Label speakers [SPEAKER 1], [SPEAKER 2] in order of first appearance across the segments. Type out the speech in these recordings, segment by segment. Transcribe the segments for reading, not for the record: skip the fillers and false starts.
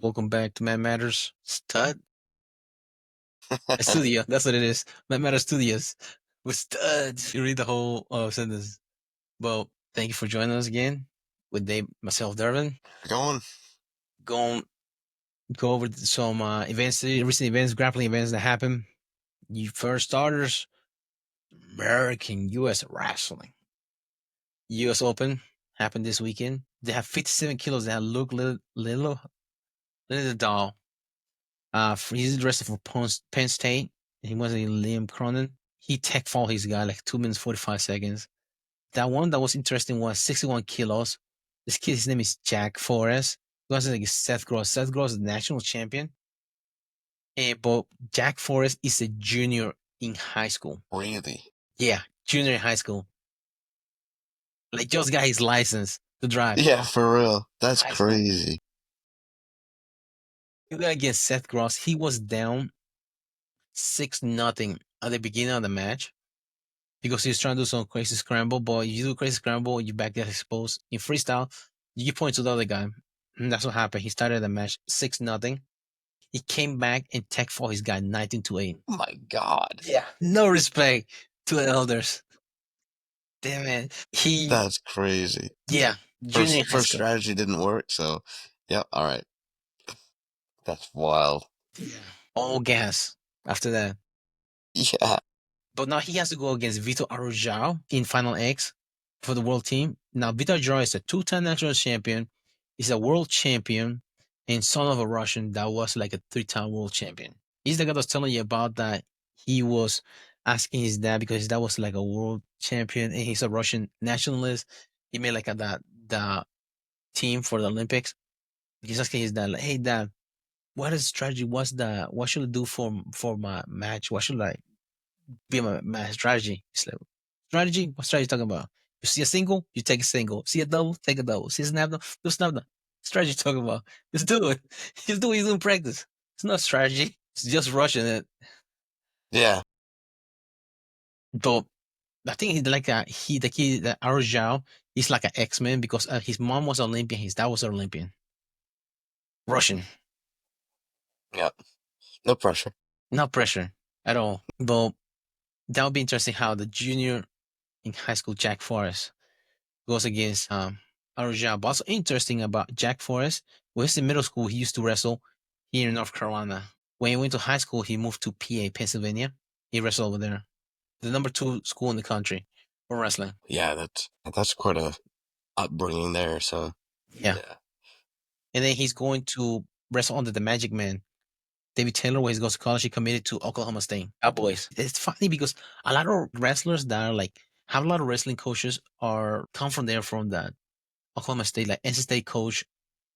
[SPEAKER 1] Welcome back to Man Matters Stud Studio. That's what it is. Man Matters Studios with studs. You read the whole sentence. Well, thank you for joining us again with Dave, myself, Dervin.
[SPEAKER 2] Going.
[SPEAKER 1] Go go over some events, recent events, grappling events that happened. You first starters, American U.S. Wrestling, U.S. Open happened this weekend. They have 57 kilos. They have look little doll. He's wrestling for Penn State. He wasn't Liam Cronin. He tech fall his guy like 2 minutes 45 seconds. That one that was interesting was 61 kilos. This kid, his name is Jack Forrest. He was like Seth Gross. Seth Gross is the national champion. But Jack Forrest is a junior in high school.
[SPEAKER 2] Really?
[SPEAKER 1] Yeah, junior in high school. Like just got his license to drive.
[SPEAKER 2] Yeah, for real. That's
[SPEAKER 1] High school.
[SPEAKER 2] crazy.
[SPEAKER 1] You got against Seth Gross. He was down 6-0 at the beginning of the match because he's trying to do some crazy scramble. But you do crazy scramble, you back get exposed. In freestyle, you point to the other guy. And that's what happened. He started the match 6-0. He came back and tech for his guy 19-8.
[SPEAKER 2] Oh my God.
[SPEAKER 1] Yeah. No respect to the elders. Damn it.
[SPEAKER 2] That's crazy.
[SPEAKER 1] Yeah, junior
[SPEAKER 2] First
[SPEAKER 1] in high
[SPEAKER 2] first
[SPEAKER 1] school.
[SPEAKER 2] strategy didn't work, so yep, all right. That's wild.
[SPEAKER 1] Yeah. All gas after that.
[SPEAKER 2] Yeah.
[SPEAKER 1] But now he has to go against Vitor Arujao in Final X for the world team. Now, Vitor Arujao is a two-time national champion. He's a world champion and son of a Russian that was like a three-time world champion. He's the guy that was telling you about that he was asking his dad because his dad was like a world champion and he's a Russian nationalist. He made like the team for the Olympics. He's asking his dad, like, hey dad, what is strategy? What should I do for my match? What should I be my strategy? It's like, strategy? What strategy you talking about? You see a single, you take a single. See a double, take a double. See a snap down, do a snap down. Strategy you talking about? Just do it. Just do what you do in practice. It's not strategy. It's just rushing it.
[SPEAKER 2] Yeah.
[SPEAKER 1] But I think he's like the kid, the Arujao, he's like an X-Men because his mom was Olympian, his dad was an Olympian. Russian.
[SPEAKER 2] Yep. No pressure.
[SPEAKER 1] No pressure at all. But that would be interesting how the junior in high school, Jack Forrest, goes against Arujao. But also interesting about Jack Forrest, when he was in middle school, he used to wrestle here in North Carolina. When he went to high school, he moved to PA, Pennsylvania. He wrestled over there. The number 2 school in the country for wrestling.
[SPEAKER 2] Yeah, that's quite a upbringing there, so
[SPEAKER 1] Yeah.
[SPEAKER 2] yeah.
[SPEAKER 1] And then he's going to wrestle under the Magic Man. David Taylor, when he goes to college, he committed to Oklahoma State Cowboys. It's funny because a lot of wrestlers that are like have a lot of wrestling coaches are come from there from that Oklahoma State, like NC State coach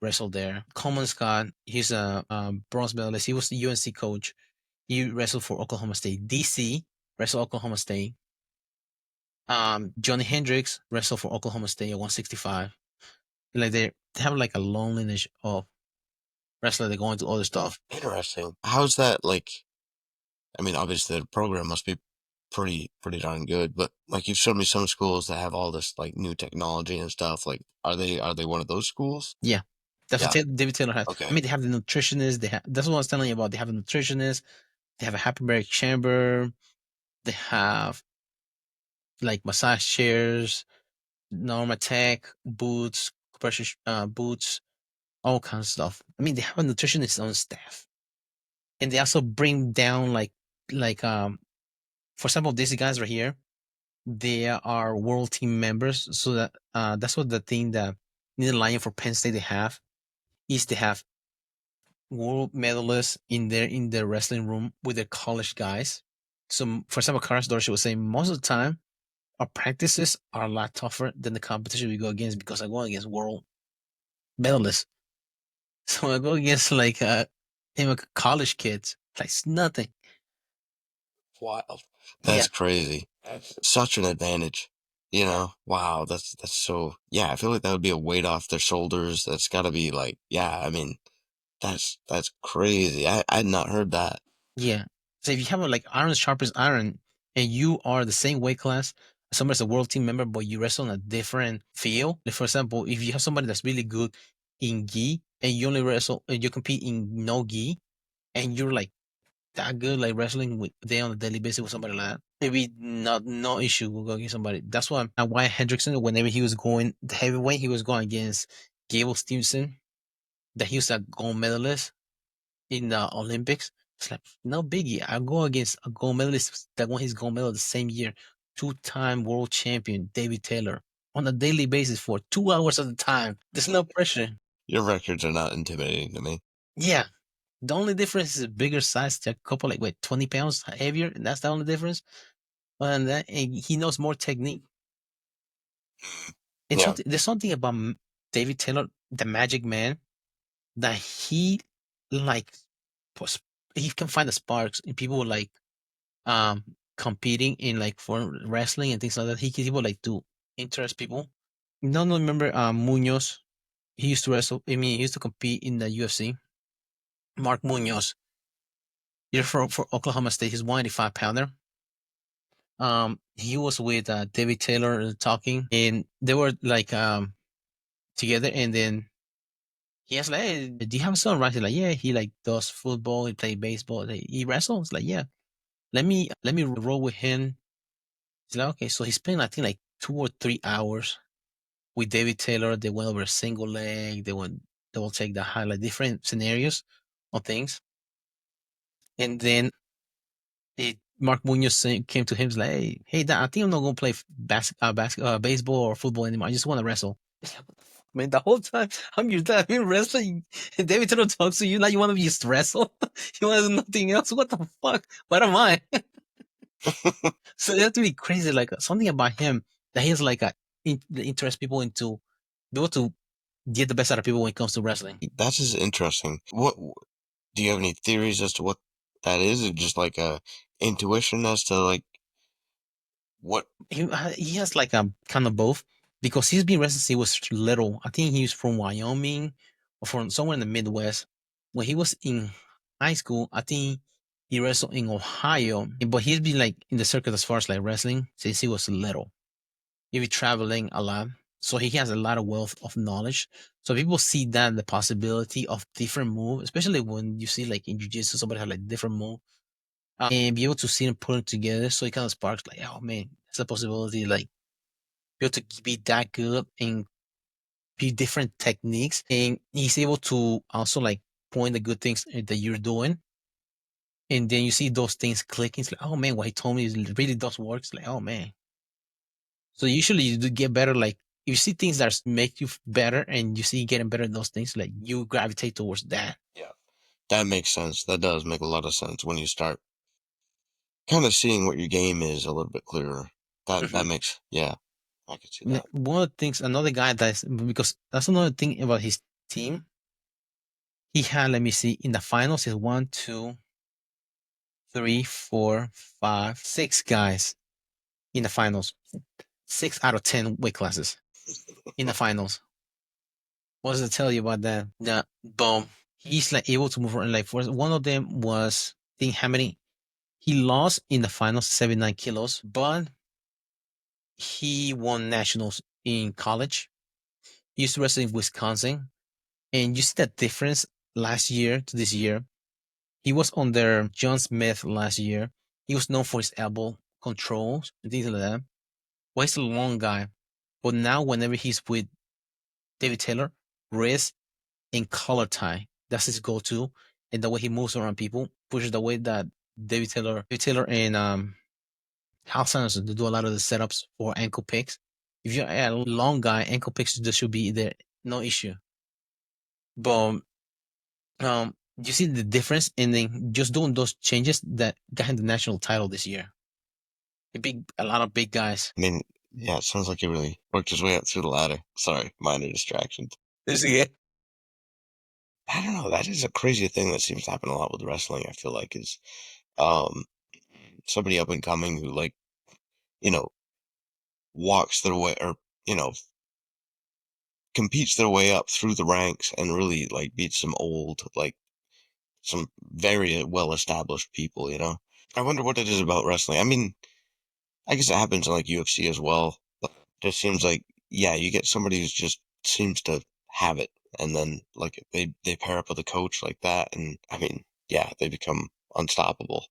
[SPEAKER 1] wrestled there. Coleman Scott, he's a bronze medalist. He was the UNC coach. He wrestled for Oklahoma State. DC wrestled Oklahoma State. Johnny Hendricks wrestled for Oklahoma State at 165. Like they have like a loneliness of wrestler. They're going to other stuff.
[SPEAKER 2] Interesting. How's that like? I mean, obviously the program must be pretty darn good, but like you've shown me some schools that have all this like new technology and stuff. Like, are they one of those schools?
[SPEAKER 1] Yeah. That's what
[SPEAKER 2] Yeah.
[SPEAKER 1] David Taylor has. I
[SPEAKER 2] Okay.
[SPEAKER 1] mean, they have the nutritionist. That's what I was telling you about. They have a nutritionist. They have a hyperbaric chamber. They have like massage chairs, Norma Tech, boots, compression boots, all kinds of stuff. I mean, they have a nutritionist on staff, and they also bring down like for example, these guys right here, they are world team members. So that's what the thing that in the line for Penn State they have is they have world medalists in their wrestling room with their college guys. So for example, Carlos Dorsey was saying most of the time our practices are a lot tougher than the competition we go against because I go against world medalists. So I go against like college kids. Like it's nothing.
[SPEAKER 2] Wild.
[SPEAKER 1] Yeah.
[SPEAKER 2] That's crazy. Such an advantage. You know, wow, that's so yeah, I feel like that would be a weight off their shoulders. That's gotta be like, yeah, I mean, that's crazy. I had not heard that.
[SPEAKER 1] Yeah. So if you have a, like iron sharp as iron and you are the same weight class, somebody's a world team member, but you wrestle in a different field. Like for example, if you have somebody that's really good in gi, and you only wrestle and you compete in no gi, and you're like that good, like wrestling with day on a daily basis with somebody like that. Maybe not no issue will go against somebody. That's why Hendrickson, whenever he was going the heavyweight, he was going against Gable Stevenson, that he was a gold medalist in the Olympics. It's like no biggie. I go against a gold medalist that won his gold medal the same year, two-time world champion David Taylor on a daily basis for 2 hours at a time. There's no pressure.
[SPEAKER 2] Your records are not intimidating to me.
[SPEAKER 1] Yeah. The only difference is a bigger size, a couple like wait, 20 pounds heavier, and that's the only difference. And, and he knows more technique. And
[SPEAKER 2] Yeah,
[SPEAKER 1] there's something about David Taylor, the Magic Man, that he like he can find the sparks in people like um competing in like for wrestling and things like that. He can able like to interest people. No, remember Munoz? He used to wrestle. I mean, he used to compete in the UFC. Mark Munoz. You're for Oklahoma State. He's 185-pounder. He was with David Taylor talking, and they were like together. And then he asked like, "Hey, do you have a son?" Right? He's like, "Yeah." He like does football. He play baseball. He wrestles. Like, yeah. Let me roll with him. He's like, okay. So he spent I think like 2 or 3 hours with David Taylor. They went over a single leg. They will take the highlight different scenarios of things, and then Mark Munoz came to him. He's like, hey, Dad, I think I'm not gonna play baseball or football anymore. I just want to wrestle. It's like, what the fuck, man? The whole time I'm your dad, I've been wrestling. And David Taylor talks to you now. You want to just wrestle? You want to do nothing else? What the fuck? What am I? So it has to be crazy. Like something about him that he's like interest people into be able to get the best out of people when it comes to wrestling.
[SPEAKER 2] that's just interesting. What do you have any theories as to what that is? Or just like a intuition as to like what?
[SPEAKER 1] He has like a kind of both because he's been wrestling since he was little. I think he's from Wyoming or from somewhere in the Midwest. When he was in high school, I think he wrestled in Ohio, but he's been like in the circuit as far as like wrestling since he was little. He'll be traveling a lot. So he has a lot of wealth of knowledge. So people see that the possibility of different move, especially when you see like in jiu-jitsu, somebody has like different move, and be able to see them put it together. So it kind of sparks like, oh man, it's a possibility. Like be able to be that good and be different techniques. And he's able to also like point the good things that you're doing. And then you see those things clicking. It's like, oh man, what he told me really does work. It's like, oh man. So usually you do get better. Like if you see things that make you better and you see you getting better at those things, like you gravitate towards that.
[SPEAKER 2] Yeah, that makes sense. That does make a lot of sense when you start kind of seeing what your game is a little bit clearer. That
[SPEAKER 1] Mhm.
[SPEAKER 2] makes, yeah, I can see that.
[SPEAKER 1] One of the things, another guy that's because that's another thing about his team. He had, let me see, in the finals is one, two, three, four, five, six guys in the finals. 6 out of 10 weight classes in the finals. What does it tell you about that? The boom. He's like able to move around. Like for one of them was I think how many he lost in the finals 79 kilos, but he won nationals in college. He used to wrestle in Wisconsin. And you see that difference last year to this year. He was under John Smith last year. He was known for his elbow controls and things like that. Well, he's a long guy. But now, whenever he's with David Taylor, wrist and collar tie, that's his go to. And the way he moves around people, pushes the way that David Taylor and Hal Sanderson, they do a lot of the setups for ankle picks. If you're a long guy, ankle picks there should be there, no issue. But you see the difference, and then just doing those changes that got him the national title this year. A lot of big guys.
[SPEAKER 2] I mean, yeah, it sounds like he really worked his way up through the ladder. Sorry, minor distractions.
[SPEAKER 1] This is
[SPEAKER 2] I don't know. That is a crazy thing that seems to happen a lot with wrestling. I feel like is um somebody up and coming who like you know walks their way or you know competes their way up through the ranks and really like beats some old like some very well established people. I wonder what it is about wrestling. I mean, I guess it happens in like UFC as well. But it just seems like yeah, you get somebody who's just seems to have it and then like they pair up with a coach like that, and I mean, yeah, they become unstoppable.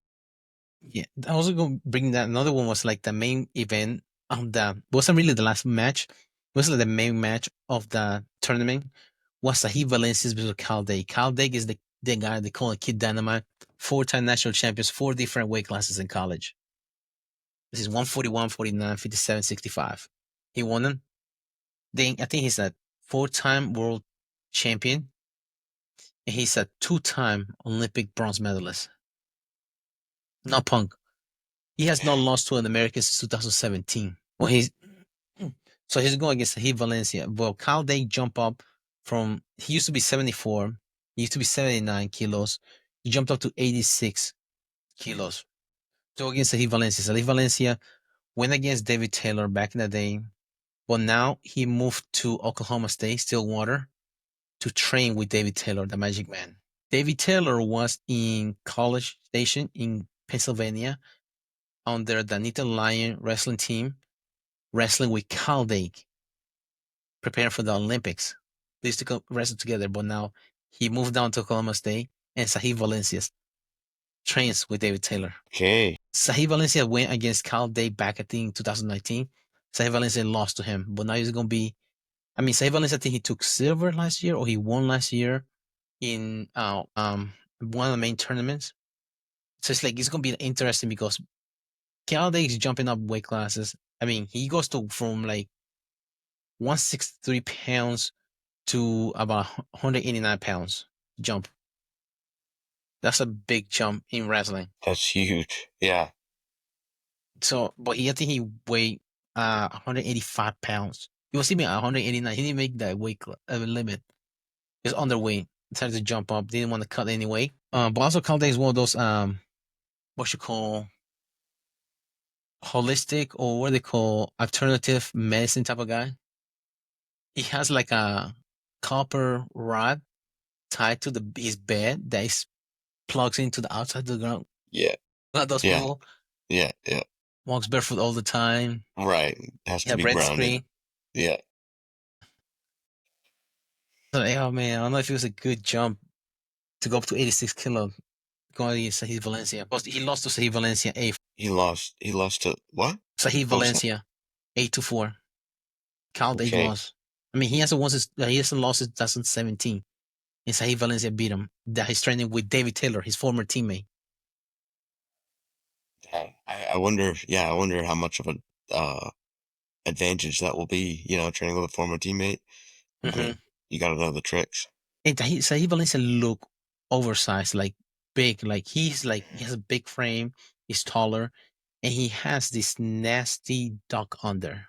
[SPEAKER 1] Yeah, I was going to bring that. Another one was like the main event of the wasn't really the last match. It was like the main match of the tournament was Sahib Valencia's versus Calde. Calde is the guy they call a Kid Dynamite, 4-time national champions, 4 different weight classes in college. This is 141, 49, 57, 65. He won them. Then I think he's a 4-time world champion, and he's a 2-time Olympic bronze medalist. Not Punk. He has not lost to an American since 2017. Well, he's going against Heath Valencia. Well, Kyle Day jump up from he used to be 74, he used to be 79 kilos. He jumped up to 86 kilos. So against Heath Valencia. So Heath Valencia went against David Taylor back in the day. But now he moved to Oklahoma State, Stillwater, to train with David Taylor, the Magic Man. David Taylor was in College Station in Pennsylvania under the Nita Lion wrestling team, wrestling with Cal Dake, preparing for the Olympics. They used to wrestle together, but now he moved down to Oklahoma State, and Sahib Valencia trains with David Taylor.
[SPEAKER 2] Okay.
[SPEAKER 1] Sahib Valencia went against Cal Dake back, I think, 2019. Sahib Valencia lost to him, but now he's going to be. I mean, Sahib Valencia, I think he took silver last year, or he won last year in one of the main tournaments. So it's like it's going to be interesting because Cal Dake is jumping up weight classes. I mean, he goes to from like 163 pounds to about 189 pounds jump. That's a big jump in wrestling.
[SPEAKER 2] That's huge. Yeah.
[SPEAKER 1] So, but I think he weighed 185 pounds. He was even 189. He didn't make that weight limit. He was underweight. Decided to jump up. Didn't want to cut any weight. But also Calde is one of those what you call holistic or what they call alternative medicine type of guy. He has like a copper rod tied to his bed that is plugs into the outside of the ground.
[SPEAKER 2] Yeah.
[SPEAKER 1] Not those
[SPEAKER 2] Yeah.
[SPEAKER 1] people.
[SPEAKER 2] Yeah. Yeah.
[SPEAKER 1] Walks barefoot all the time.
[SPEAKER 2] Right. Has to
[SPEAKER 1] Yeah,
[SPEAKER 2] be
[SPEAKER 1] red
[SPEAKER 2] grounded.
[SPEAKER 1] screen.
[SPEAKER 2] Yeah.
[SPEAKER 1] So, like, oh man, I don't know if it was a good jump to go up to 86 kilo going against Sahid Valencia. But he lost to Sahid Valencia 8.
[SPEAKER 2] He lost. He lost to what?
[SPEAKER 1] Sahid
[SPEAKER 2] What was that?
[SPEAKER 1] Valencia 8-4. Cal Dake
[SPEAKER 2] Okay.
[SPEAKER 1] lost. I mean, he hasn't won since he hasn't lost since 2017. And Sahid Valencia beat him. That he's training with David Taylor, his former teammate.
[SPEAKER 2] Dang. I wonder. Yeah. I wonder how much of an advantage that will be. You know, training with a former teammate. I
[SPEAKER 1] Mm-hmm.
[SPEAKER 2] mean, you got to know the tricks.
[SPEAKER 1] And Sahid Valencia look oversized, like big, like he has a big frame, he's taller, and he has this nasty duck under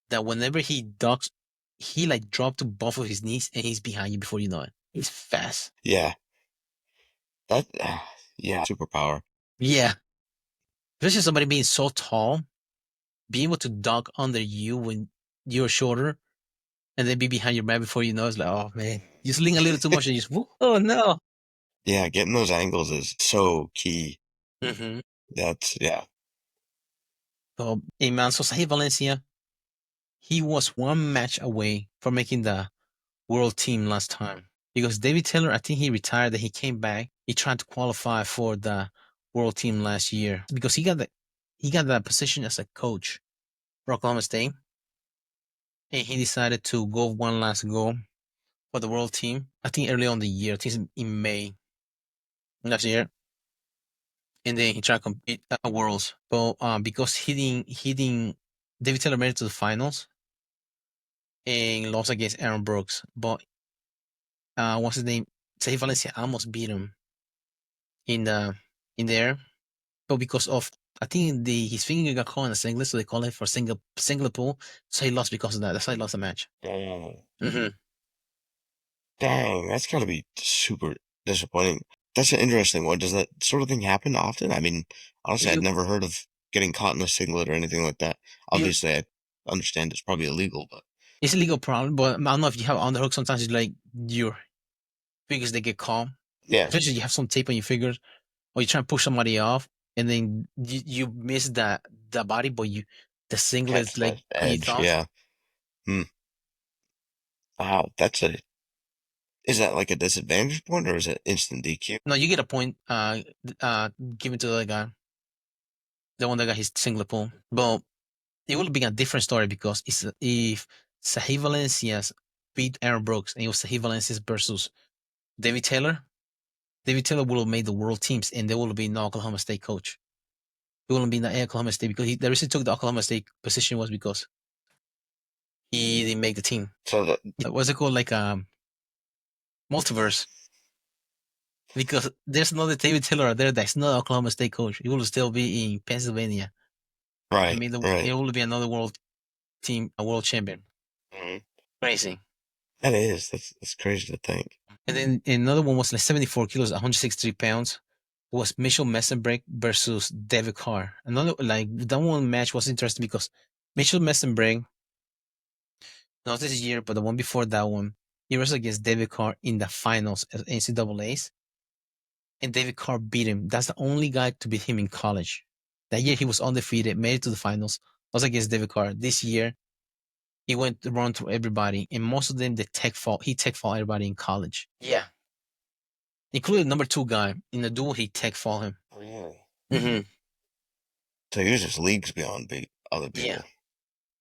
[SPEAKER 1] that whenever he ducks, he like drop to both of his knees and he's behind you before you know it. He's fast.
[SPEAKER 2] Yeah. That. Yeah. Superpower.
[SPEAKER 1] Yeah. Especially somebody being so tall, being able to duck under you when you're shorter and then be behind your back before you know it's like, oh man, you sling a little too much and you just, oh no.
[SPEAKER 2] Yeah. Getting those angles is so key.
[SPEAKER 1] Mm-hmm.
[SPEAKER 2] That's yeah.
[SPEAKER 1] So, hey man, so Sahid Valencia, he was one match away from making the world team last time. Because David Taylor, I think he retired, then he came back. He tried to qualify for the world team last year because he got that position as a coach for Oklahoma State. And he decided to go one last go for the world team. I think early on the year, I think it's in May last year. And then he tried to compete at Worlds. But because he didn't David Taylor made it to the finals and lost against Aaron Brooks. But what's his name? Say Valencia almost beat him in the in there, but because of I think his finger got caught in a singlet, so they call it for single pull. So he lost because of that. That's why he lost the match.
[SPEAKER 2] Dang.
[SPEAKER 1] Mm-hmm.
[SPEAKER 2] Dang, that's got to be super disappointing. That's an interesting one. Does that sort of thing happen often? I mean, honestly, I'd
[SPEAKER 1] You
[SPEAKER 2] never heard of getting caught in a singlet or anything like that.
[SPEAKER 1] you
[SPEAKER 2] Obviously, I understand it's probably illegal, but
[SPEAKER 1] it's a legal problem, but I don't know if you have underhook. Sometimes it's like your fingers they get caught.
[SPEAKER 2] yeah,
[SPEAKER 1] Especially you have some tape on your fingers, or you try to push somebody off, and then you miss the body, but the singlet
[SPEAKER 2] catch
[SPEAKER 1] is like
[SPEAKER 2] that
[SPEAKER 1] on your
[SPEAKER 2] edge.
[SPEAKER 1] thumb.
[SPEAKER 2] Yeah. Hmm. Wow, that's a Is that like a disadvantage point or is it instant DQ?
[SPEAKER 1] No, you get a point given to the other guy, the one that got his single pull. But it would have been a different story because if Sahih Valencias beat Aaron Brooks and it was Sahih Valencias versus David Taylor, David Taylor would have made the world teams and there would have been no Oklahoma State coach. It wouldn't be in the Oklahoma State because the reason he took the Oklahoma State position was because he didn't make the team.
[SPEAKER 2] So the,
[SPEAKER 1] What's it called? Like multiverse. Because there's another David Taylor out there that's not Oklahoma State coach. He will still be in Pennsylvania. I
[SPEAKER 2] right,
[SPEAKER 1] mean,
[SPEAKER 2] right.
[SPEAKER 1] it will be another world team, a world champion.
[SPEAKER 2] Mhm.
[SPEAKER 1] Crazy.
[SPEAKER 2] That is. That's crazy to think.
[SPEAKER 1] And then another one was like 74 kilos, 163 pounds. Was Mitchell Messenbrink versus David Carr. Another like that one match was interesting because Mitchell Messenbrink, not this year, but the one before that one, he wrestled against David Carr in the finals at NCAA's, and David Carr beat him. That's the only guy to beat him in college. That year he was undefeated, made it to the finals. Was against David Carr. This year he went around through everybody, and most of them he tech fought everybody in college. Yeah, including number 2 guy in the duel. He tech fought him.
[SPEAKER 2] Really?
[SPEAKER 1] Mm-hmm.
[SPEAKER 2] So he was just leagues beyond other
[SPEAKER 1] Yeah,
[SPEAKER 2] people.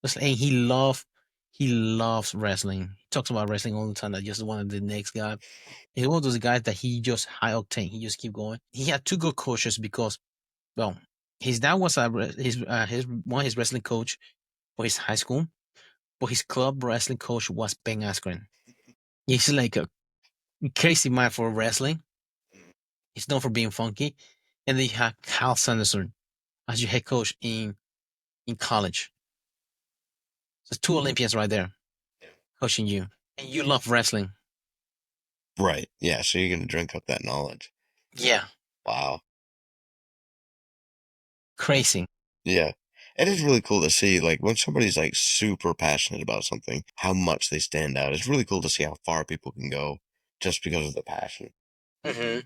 [SPEAKER 1] just and he loves wrestling. He talks about wrestling all the time. That just one of the next guy. He's one of those guys that he just high octane. He just keep going. He had 2 good coaches because, well, his dad was his wrestling coach for his high school, but his club wrestling coach was Ben Askren. He's like a crazy man for wrestling. He's known for being funky. And then you have Cal Sanderson as your head coach in college. So 2 Olympians right there coaching you. And you love wrestling.
[SPEAKER 2] Right. Yeah. So you're gonna drink up that knowledge.
[SPEAKER 1] Yeah.
[SPEAKER 2] Wow.
[SPEAKER 1] Crazy.
[SPEAKER 2] Yeah. It is really cool to see, like, when somebody's like super passionate about something, how much they stand out. It's really cool to see how far people can go just because of the passion.
[SPEAKER 1] Mm-hmm.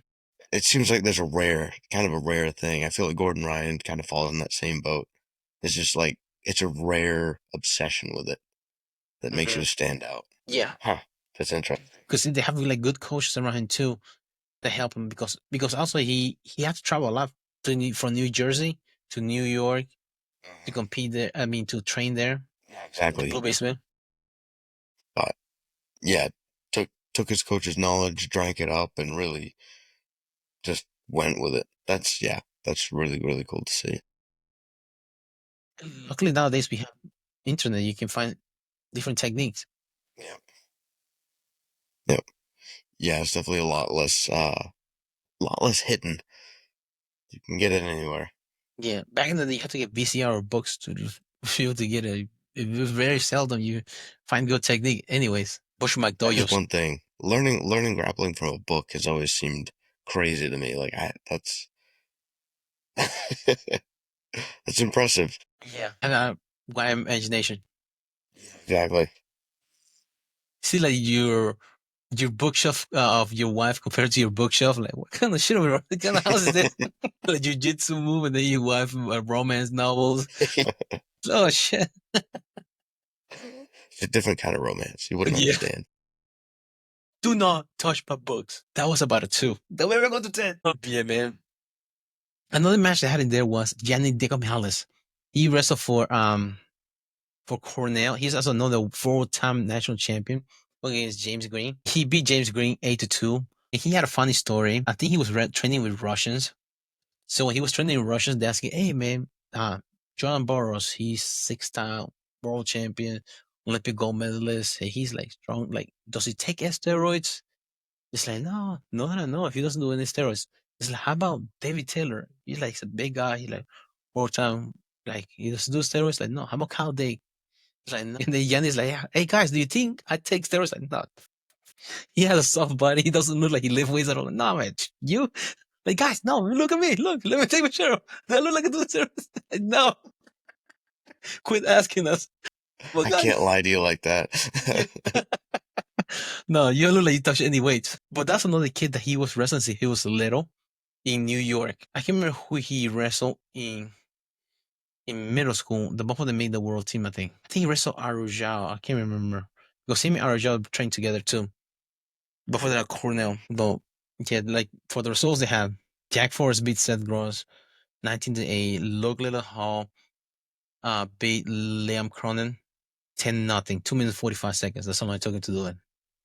[SPEAKER 2] It seems like there's kind of a rare thing. I feel like Gordon Ryan kind of falls in that same boat. It's just like, it's a rare obsession with it that makes
[SPEAKER 1] Mm-hmm.
[SPEAKER 2] you stand out.
[SPEAKER 1] Yeah.
[SPEAKER 2] Huh. That's interesting.
[SPEAKER 1] Because they have like good coaches around him too that help him because also he had to travel a lot from New Jersey to New York to compete there. I mean to train there.
[SPEAKER 2] Yeah,
[SPEAKER 1] The
[SPEAKER 2] exactly.
[SPEAKER 1] Blue Basement.
[SPEAKER 2] But yeah, took his coach's knowledge, drank it up, and really just went with it. That's really, really cool to see.
[SPEAKER 1] Luckily nowadays we have internet. You can find different techniques.
[SPEAKER 2] Yeah. Yep. Yeah, it's definitely a lot less hidden. You can get it anywhere.
[SPEAKER 1] Yeah, back in the day, you had to get VCR or books to be able to get a. It was very seldom you find good technique. Anyways, Bushmack
[SPEAKER 2] That is
[SPEAKER 1] dojos.
[SPEAKER 2] one thing. Learning grappling from a book has always seemed crazy to me. Like that's that's impressive.
[SPEAKER 1] Yeah, and why imagination.
[SPEAKER 2] Exactly.
[SPEAKER 1] See, like your bookshelf of your wife compared to your bookshelf. Like, what kind of shit? What kind of house is this? Like jujitsu move, and then your wife romance novels. Oh shit!
[SPEAKER 2] It's a different kind of romance. You wouldn't
[SPEAKER 1] Yeah.
[SPEAKER 2] understand.
[SPEAKER 1] Do not touch my books. That was about a 2. Then we were going to 10. Oh, yeah, man. Another match they had in there was Gianni Decamales. He wrestled for Cornell. He's also another 4-time national champion against James Green. He beat James Green 8-2. He had a funny story. I think he was training with Russians. So when he was training with Russians, they asked him, "Hey man, John Boros, he's 6-time world champion, Olympic gold medalist. Hey, he's like strong. Like, does he take steroids?" It's like, no, no, no, no. If he doesn't do any steroids, it's like, how about David Taylor? He's like a big guy. He's like 4-time. Like, he doesn't do steroids. Like, no. How about Kyle Day? It's like, no. And then Yanni's like, hey guys, do you think I take steroids? Like, no. He has a soft body. He doesn't look like he lift weights at all. Like, no, man, you. Like, guys, no, look at me. Look, let me take my shirt off. I look like I do steroids. Like, no, quit asking us. Well,
[SPEAKER 2] I
[SPEAKER 1] guys,
[SPEAKER 2] can't lie to you like that.
[SPEAKER 1] no, you don't look like you touch any weights. But that's another kid that he was wrestling since he was little in New York. I can't remember who he wrestled in middle school. The both of them made the world team, I think. I think he wrestled Arujao. I can't remember. Because him and Arujao trained together too. before that Cornell. But yeah, like for the results they have, Jack Forrest beat Seth Gross 19-8. Luke Little Hall beat Liam Cronin 10-0. 2 minutes 45 seconds. That's all I took him to do it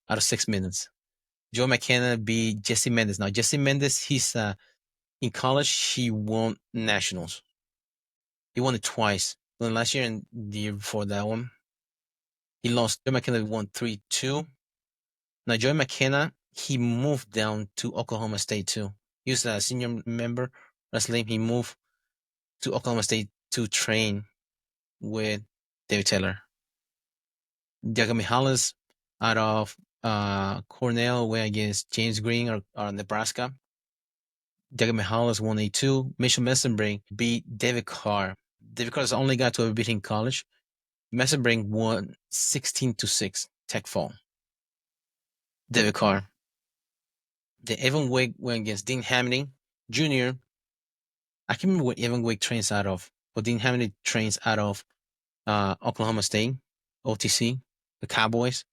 [SPEAKER 1] out of 6 minutes. Joe McKenna beat Jesse Mendes. Now Jesse Mendes, he's in college he won nationals. He won it twice. Then last year and the year before that one, he lost. Joe McKenna won 3-2. Now Joe McKenna, he moved down to Oklahoma State too. He was a senior member wrestling. He moved to Oklahoma State to train with David Taylor. Diego Mihalis out of Cornell went against James Green or Nebraska. Diego Mihalis won A2. Mitchell Messenbrink beat David Carr. David Carr is the only guy to ever beat him in college. Messenbrink won 16-6. Tech fall. David Carr. The Evan Wake went against Dean Hamney Jr. I can't remember what Evan Wake trains out of, but Dean Hamney trains out of Oklahoma State, OTC, the Cowboys.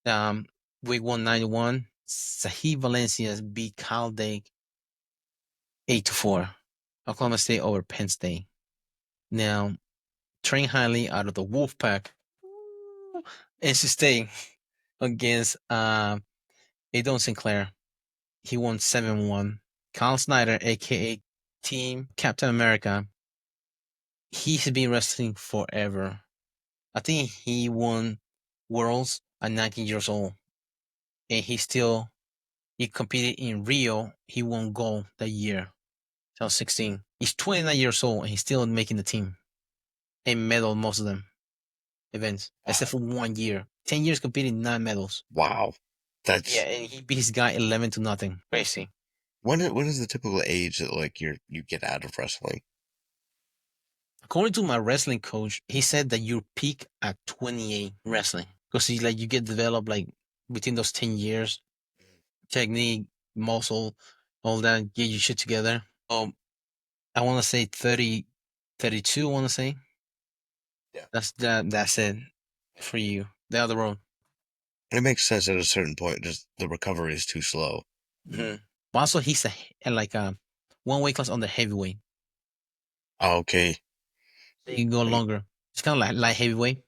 [SPEAKER 1] Week 191, Sahib Valencia beat Kyle Dake 8-4. Oklahoma State over Penn State. Now, Train highly out of the Wolfpack. NC State against Adon Sinclair. He won 7-1. Kyle Snyder, aka Team Captain America. He's been wrestling forever. I think he won Worlds at 19 years old. And he competed in Rio. He won gold that year. 2016. He's 29 years old and he's still making the team. And medal most of them events, except for 1 year. 10 years competing, 9 medals.
[SPEAKER 2] Wow.
[SPEAKER 1] Yeah, and he beat his guy 11-0. Crazy.
[SPEAKER 2] When is the typical age that like you get out of wrestling?
[SPEAKER 1] According to my wrestling coach, he said that you peak at 28 wrestling because you get developed like within those 10 years, technique, muscle, all that, get your shit together. I want to say 30, 32. I want to say
[SPEAKER 2] Yeah.
[SPEAKER 1] That's it for you. The other road.
[SPEAKER 2] It makes sense at a certain point. Just the recovery is too slow.
[SPEAKER 1] Mm-hmm. Also, he's like one weight class on the heavyweight.
[SPEAKER 2] Oh, okay.
[SPEAKER 1] So you can go longer. It's kind of like light heavyweight.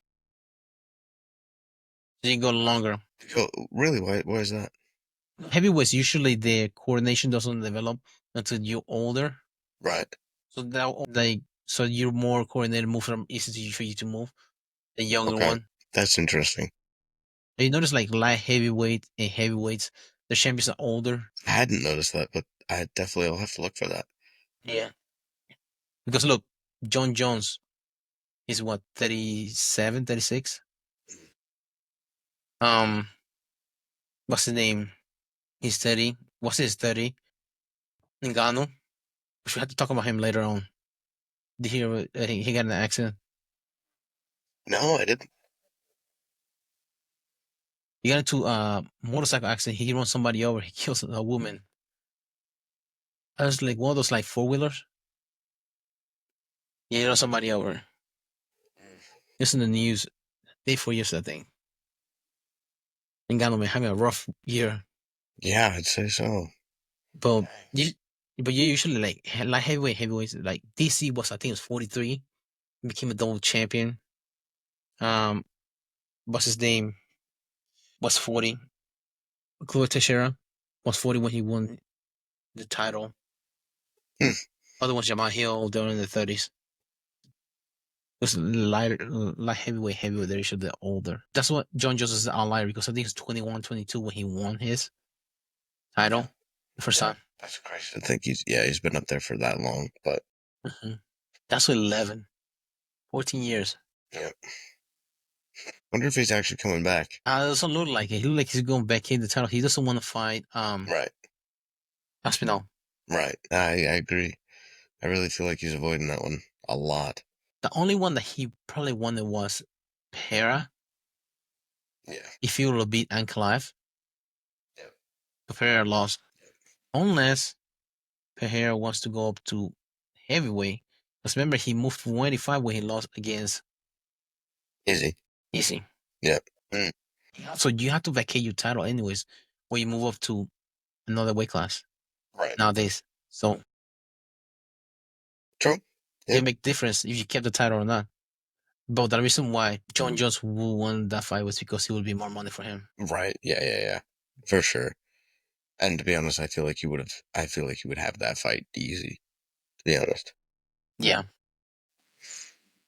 [SPEAKER 1] So you can go longer.
[SPEAKER 2] Really? Why is that?
[SPEAKER 1] Heavyweights usually the coordination doesn't develop until you're older.
[SPEAKER 2] Right.
[SPEAKER 1] So that so you're more coordinated, move from easy for you to move. The younger
[SPEAKER 2] Okay.
[SPEAKER 1] one.
[SPEAKER 2] That's interesting.
[SPEAKER 1] You notice like light heavyweight and heavyweights, the champions are older.
[SPEAKER 2] I hadn't noticed that, but I definitely will have to look for that.
[SPEAKER 1] Yeah. Because look, John Jones is what, 37, 36? What's his name? He's 30. What's his 30? Ngannou. We should have to talk about him later on. Did you hear he got in an accident?
[SPEAKER 2] No, I didn't.
[SPEAKER 1] He got into a motorcycle accident. He run somebody over. He kills a woman. That was like one of those like four-wheelers. Yeah, he run somebody over. It's in the news. Day 4 years, I think. Ngannou been having a rough year.
[SPEAKER 2] Yeah, I'd say so.
[SPEAKER 1] But you, but you usually like heavyweights. Like DC was, I think it was 43. Became a double champion. Um, what's his name? Was 40. Chloe Teixeira was 40 when he won the title.
[SPEAKER 2] Hmm.
[SPEAKER 1] Other ones, Jamal Hill, they were in the 30s. It was light heavyweight. They should be older. That's what John Jones is an outlier because I think he's 21, 22 when he won his title the first time.
[SPEAKER 2] That's crazy. I think he's been up there for that long, but
[SPEAKER 1] That's 11, 14 years.
[SPEAKER 2] yeah. Wonder if he's actually coming back.
[SPEAKER 1] It doesn't look like it. He look like he's going back in the title. He doesn't want to fight
[SPEAKER 2] Right.
[SPEAKER 1] Aspinall.
[SPEAKER 2] Right. I agree. I really feel like he's avoiding that one a lot.
[SPEAKER 1] The only one that he probably wanted was Pereira.
[SPEAKER 2] Yeah.
[SPEAKER 1] If he would beat Ankalaev.
[SPEAKER 2] Yep.
[SPEAKER 1] Pereira lost. Unless Pereira wants to go up to heavyweight. Because remember, he moved to 185 when he lost against
[SPEAKER 2] Easy.
[SPEAKER 1] Easy.
[SPEAKER 2] Yep. Mm.
[SPEAKER 1] So you have to vacate your title anyways when you move up to another weight class
[SPEAKER 2] Right.
[SPEAKER 1] nowadays. So
[SPEAKER 2] True.
[SPEAKER 1] it
[SPEAKER 2] Yeah.
[SPEAKER 1] make difference if you kept the title or not. But the reason why John Jones won that fight was because it would be more money for him.
[SPEAKER 2] Right. Yeah. Yeah. Yeah. For sure. And to be honest, I feel like he would have. I feel like he would have that fight easy. To be honest.
[SPEAKER 1] Yeah,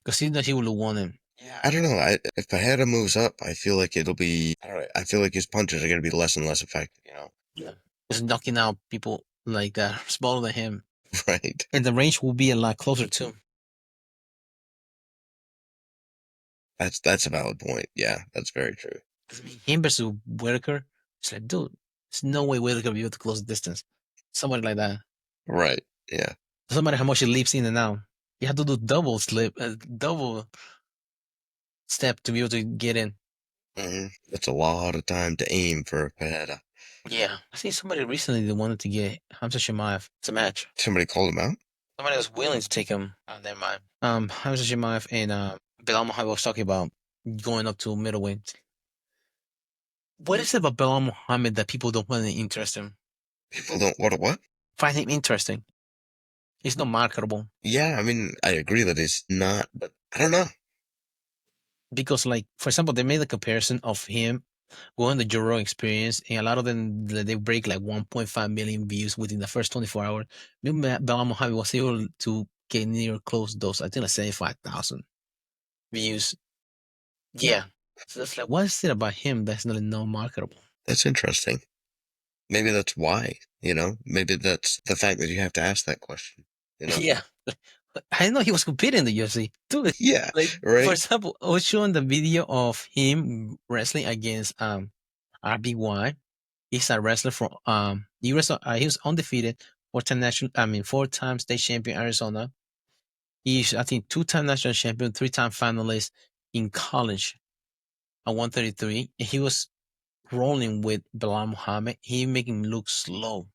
[SPEAKER 1] because he that he would have won him.
[SPEAKER 2] Yeah. I don't know. If Pajeda moves up, I feel like it'll be. All right. I feel like his punches are going to be less and less effective.
[SPEAKER 1] Yeah, just knocking out people like smaller than him,
[SPEAKER 2] Right.
[SPEAKER 1] and the range will be a lot closer too.
[SPEAKER 2] That's a valid point. Yeah. That's very true.
[SPEAKER 1] 'Cause, I mean, him versus Whitaker, it's like, dude, there's no way Whitaker will be able to close the distance. Somebody like that.
[SPEAKER 2] Right. Yeah.
[SPEAKER 1] Somebody how much he leaps in and out. You have to do double slip, double step to be able to get in.
[SPEAKER 2] That's a lot of time to aim for Pajeda.
[SPEAKER 1] Yeah, I seen somebody recently that wanted to get Hamza Shemaev. It's a match.
[SPEAKER 2] Somebody called him out.
[SPEAKER 1] Somebody was willing to take him. Never mind. Hamza Shemaev and Belal Muhammad was talking about going up to middleweight. What is it about Belal Muhammad that people don't find it interesting?
[SPEAKER 2] People don't. What?
[SPEAKER 1] Find him interesting. He's not marketable
[SPEAKER 2] Yeah. I mean, I agree that he's not, but I don't know.
[SPEAKER 1] because, like, for example, they made a comparison of him going the Joe Rogan experience, and a lot of them they break like 1.5 million views within the first 24 hours. Belal Muhammad was able to get near close those, I think, like 75,000 views. Yeah. So it's like, what is it about him that's not marketable?
[SPEAKER 2] That's interesting. Maybe that's why. Maybe that's the fact that you have to ask that question.
[SPEAKER 1] Yeah. I didn't know he was competing in the UFC. Dude,
[SPEAKER 2] Yeah.
[SPEAKER 1] like, for
[SPEAKER 2] Right.
[SPEAKER 1] example, I was showing the video of him wrestling against RBY. He's a wrestler from he was undefeated, 4 time state champion Arizona. He's, I think, 2 time national champion, 3 time finalist in college at 133. And he was rolling with Bilal Muhammad. He making him look slow.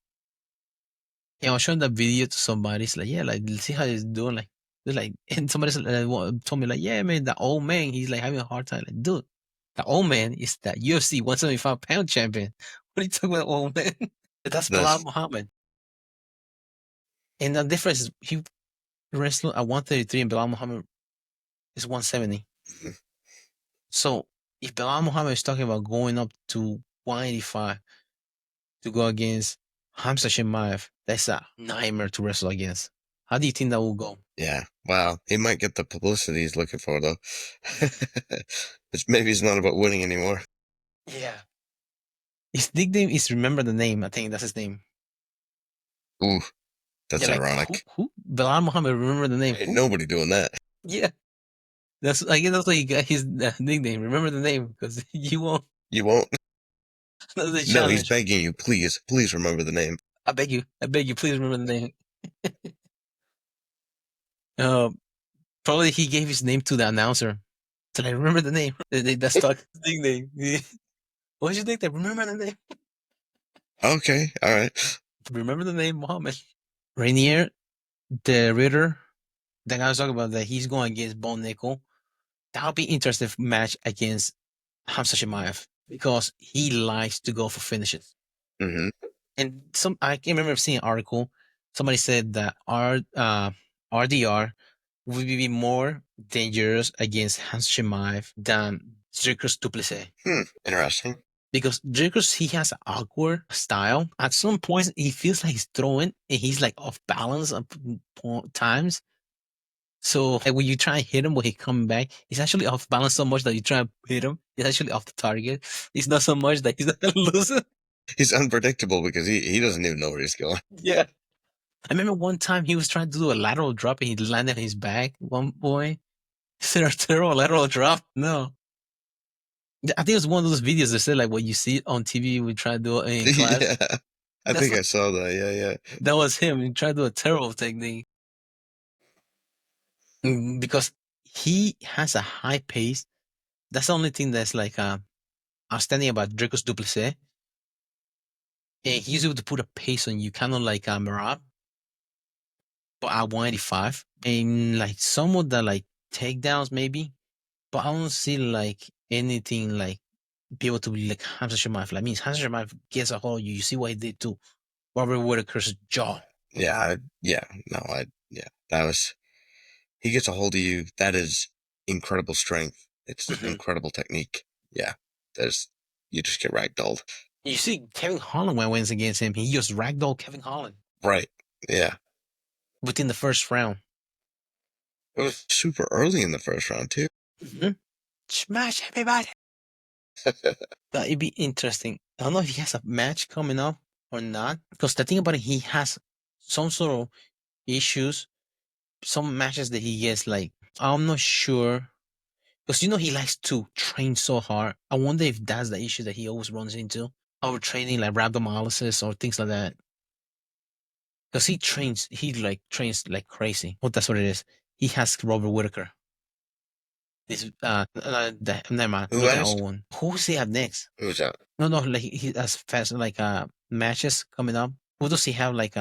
[SPEAKER 1] And I was showing that video to somebody. It's like, yeah, like, let's see how he's doing. Like, they're like, and somebody told me, like, yeah, man, the old man, he's like having a hard time. Like, dude, the old man is that UFC 175-pound champion. What are you talking about, old man? That's Bilal
[SPEAKER 2] That's
[SPEAKER 1] Muhammad. And the difference is he wrestled at 133 and Bilal Muhammad is 170.
[SPEAKER 2] mhm.
[SPEAKER 1] So if Bilal Muhammad is talking about going up to 185 to go against Hamza Shemaev, that's a nightmare to wrestle against. How do you think that will go?
[SPEAKER 2] Yeah. Wow. He might get the publicity he's looking for though. Maybe it's not about winning anymore.
[SPEAKER 1] Yeah. His nickname is Remember the Name. I think that's his name.
[SPEAKER 2] Ooh,
[SPEAKER 1] Yeah,
[SPEAKER 2] that's
[SPEAKER 1] like who?
[SPEAKER 2] ironic.
[SPEAKER 1] Who? Bilal Muhammad. Remember the name?
[SPEAKER 2] Ain't
[SPEAKER 1] Who?
[SPEAKER 2] nobody doing that.
[SPEAKER 1] Yeah. I guess that's why he got his nickname. Remember the name because you won't.
[SPEAKER 2] You won't?
[SPEAKER 1] That's the
[SPEAKER 2] No, he's
[SPEAKER 1] challenge.
[SPEAKER 2] begging you, please, please remember the name.
[SPEAKER 1] I beg you. I beg you. Please remember the name. Uh, Probably he gave his name to the announcer. So I remember the name. That's stuck his nickname. What's your nickname? Remember the name.
[SPEAKER 2] Okay, all right.
[SPEAKER 1] Remember the name, Mohammed. Rainier, the Ritter, the guy I was talking about that he's going against Bone Nickel. That'll be interesting match against Hamza Shemaev because he likes to go for finishes.
[SPEAKER 2] hmm
[SPEAKER 1] And I can remember seeing an article. Somebody said that RDR would be more dangerous against Hans Shemaev than Dricus Duplessis.
[SPEAKER 2] Interesting.
[SPEAKER 1] Because Dricus, he has an awkward style. At some points, he feels like he's throwing and he's like off balance at times. So like, when you try and hit him when he coming back, he's actually off balance so much that you try and hit him. He's actually off the target. It's not so much that he's not gonna lose it.
[SPEAKER 2] He's unpredictable because he doesn't even know where he's going.
[SPEAKER 1] Yeah. I remember one time he was trying to do a lateral drop and he landed on his back. One boy, is there a terrible lateral drop? No. I think it was one of those videos that said like what you see on TV we try to do it in class.
[SPEAKER 2] Yeah, I
[SPEAKER 1] That's
[SPEAKER 2] think
[SPEAKER 1] what,
[SPEAKER 2] I saw that. Yeah, yeah.
[SPEAKER 1] that was him. He tried to do a terrible technique because he has a high pace. That's the only thing that's like outstanding about Dracos Duplessis. And he's able to put a pace on you, kind of like Marab, but at 185. And like some of the like takedowns maybe, but I don't see like anything like be able to be like Hamza Shemaev. Like, means Hamza Shemaev gets a hold of you. You see what he did to Robert Whitaker's jaw.
[SPEAKER 2] Yeah, no, yeah, that was, he gets a hold of you. That is incredible strength. It's
[SPEAKER 1] Mhm.
[SPEAKER 2] incredible technique. Yeah, there's, you just get ragdolled.
[SPEAKER 1] You see Kevin Holland when wins against him. He just ragdolled Kevin Holland
[SPEAKER 2] Right. Yeah.
[SPEAKER 1] within the first round.
[SPEAKER 2] It was super early in the first round, too.
[SPEAKER 1] Mhm. Smash everybody. It'd be interesting. I don't know if he has a match coming up or not. Because the thing about it, he has some sort of issues, some matches that he gets like, I'm not sure. Because he likes to train so hard. I wonder if that's the issue that he always runs into. Overtraining like rhabdomyolysis or things like that. Because he trains like crazy. Well, that's what it is. He has Robert Whitaker. Never mind. I'm
[SPEAKER 2] Who
[SPEAKER 1] looking at old
[SPEAKER 2] asked?
[SPEAKER 1] one. Who does he have next?
[SPEAKER 2] Who's that?
[SPEAKER 1] No, like he has fast like matches coming up. Who does he have like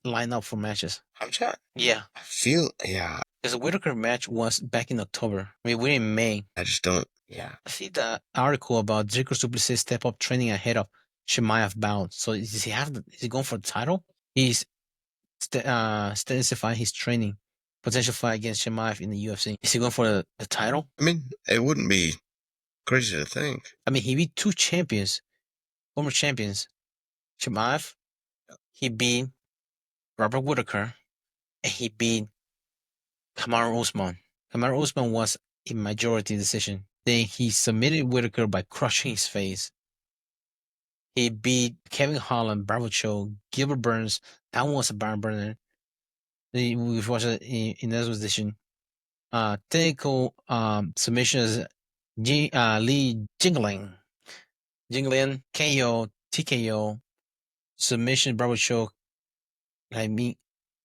[SPEAKER 1] lineup for matches?
[SPEAKER 2] I'm trying.
[SPEAKER 1] Yeah,
[SPEAKER 2] I feel, yeah,
[SPEAKER 1] because the Whitaker match was back in October. I mean, we're in May.
[SPEAKER 2] I just don't, yeah.
[SPEAKER 1] I see the article about Dricus Duplessis step up training ahead of Shemaev bout. So is he going for the title? He's intensifying his training. Potential fight against Shemaev in the UFC. Is he going for the title?
[SPEAKER 2] I mean, it wouldn't be crazy to think.
[SPEAKER 1] I mean, he beat two champions, former champions. Shemaev, he beat Robert Whitaker, and he beat Kamaru Usman. Kamaru Usman was a majority decision. Then he submitted Whitaker by crushing his face. He beat Kevin Holland, Bravo Show, Gilbert Burns. That one was a barn burner. Which was in that position. Technical submissions. Lee Jingling, KO, TKO, submission, Bravo Show. I mean,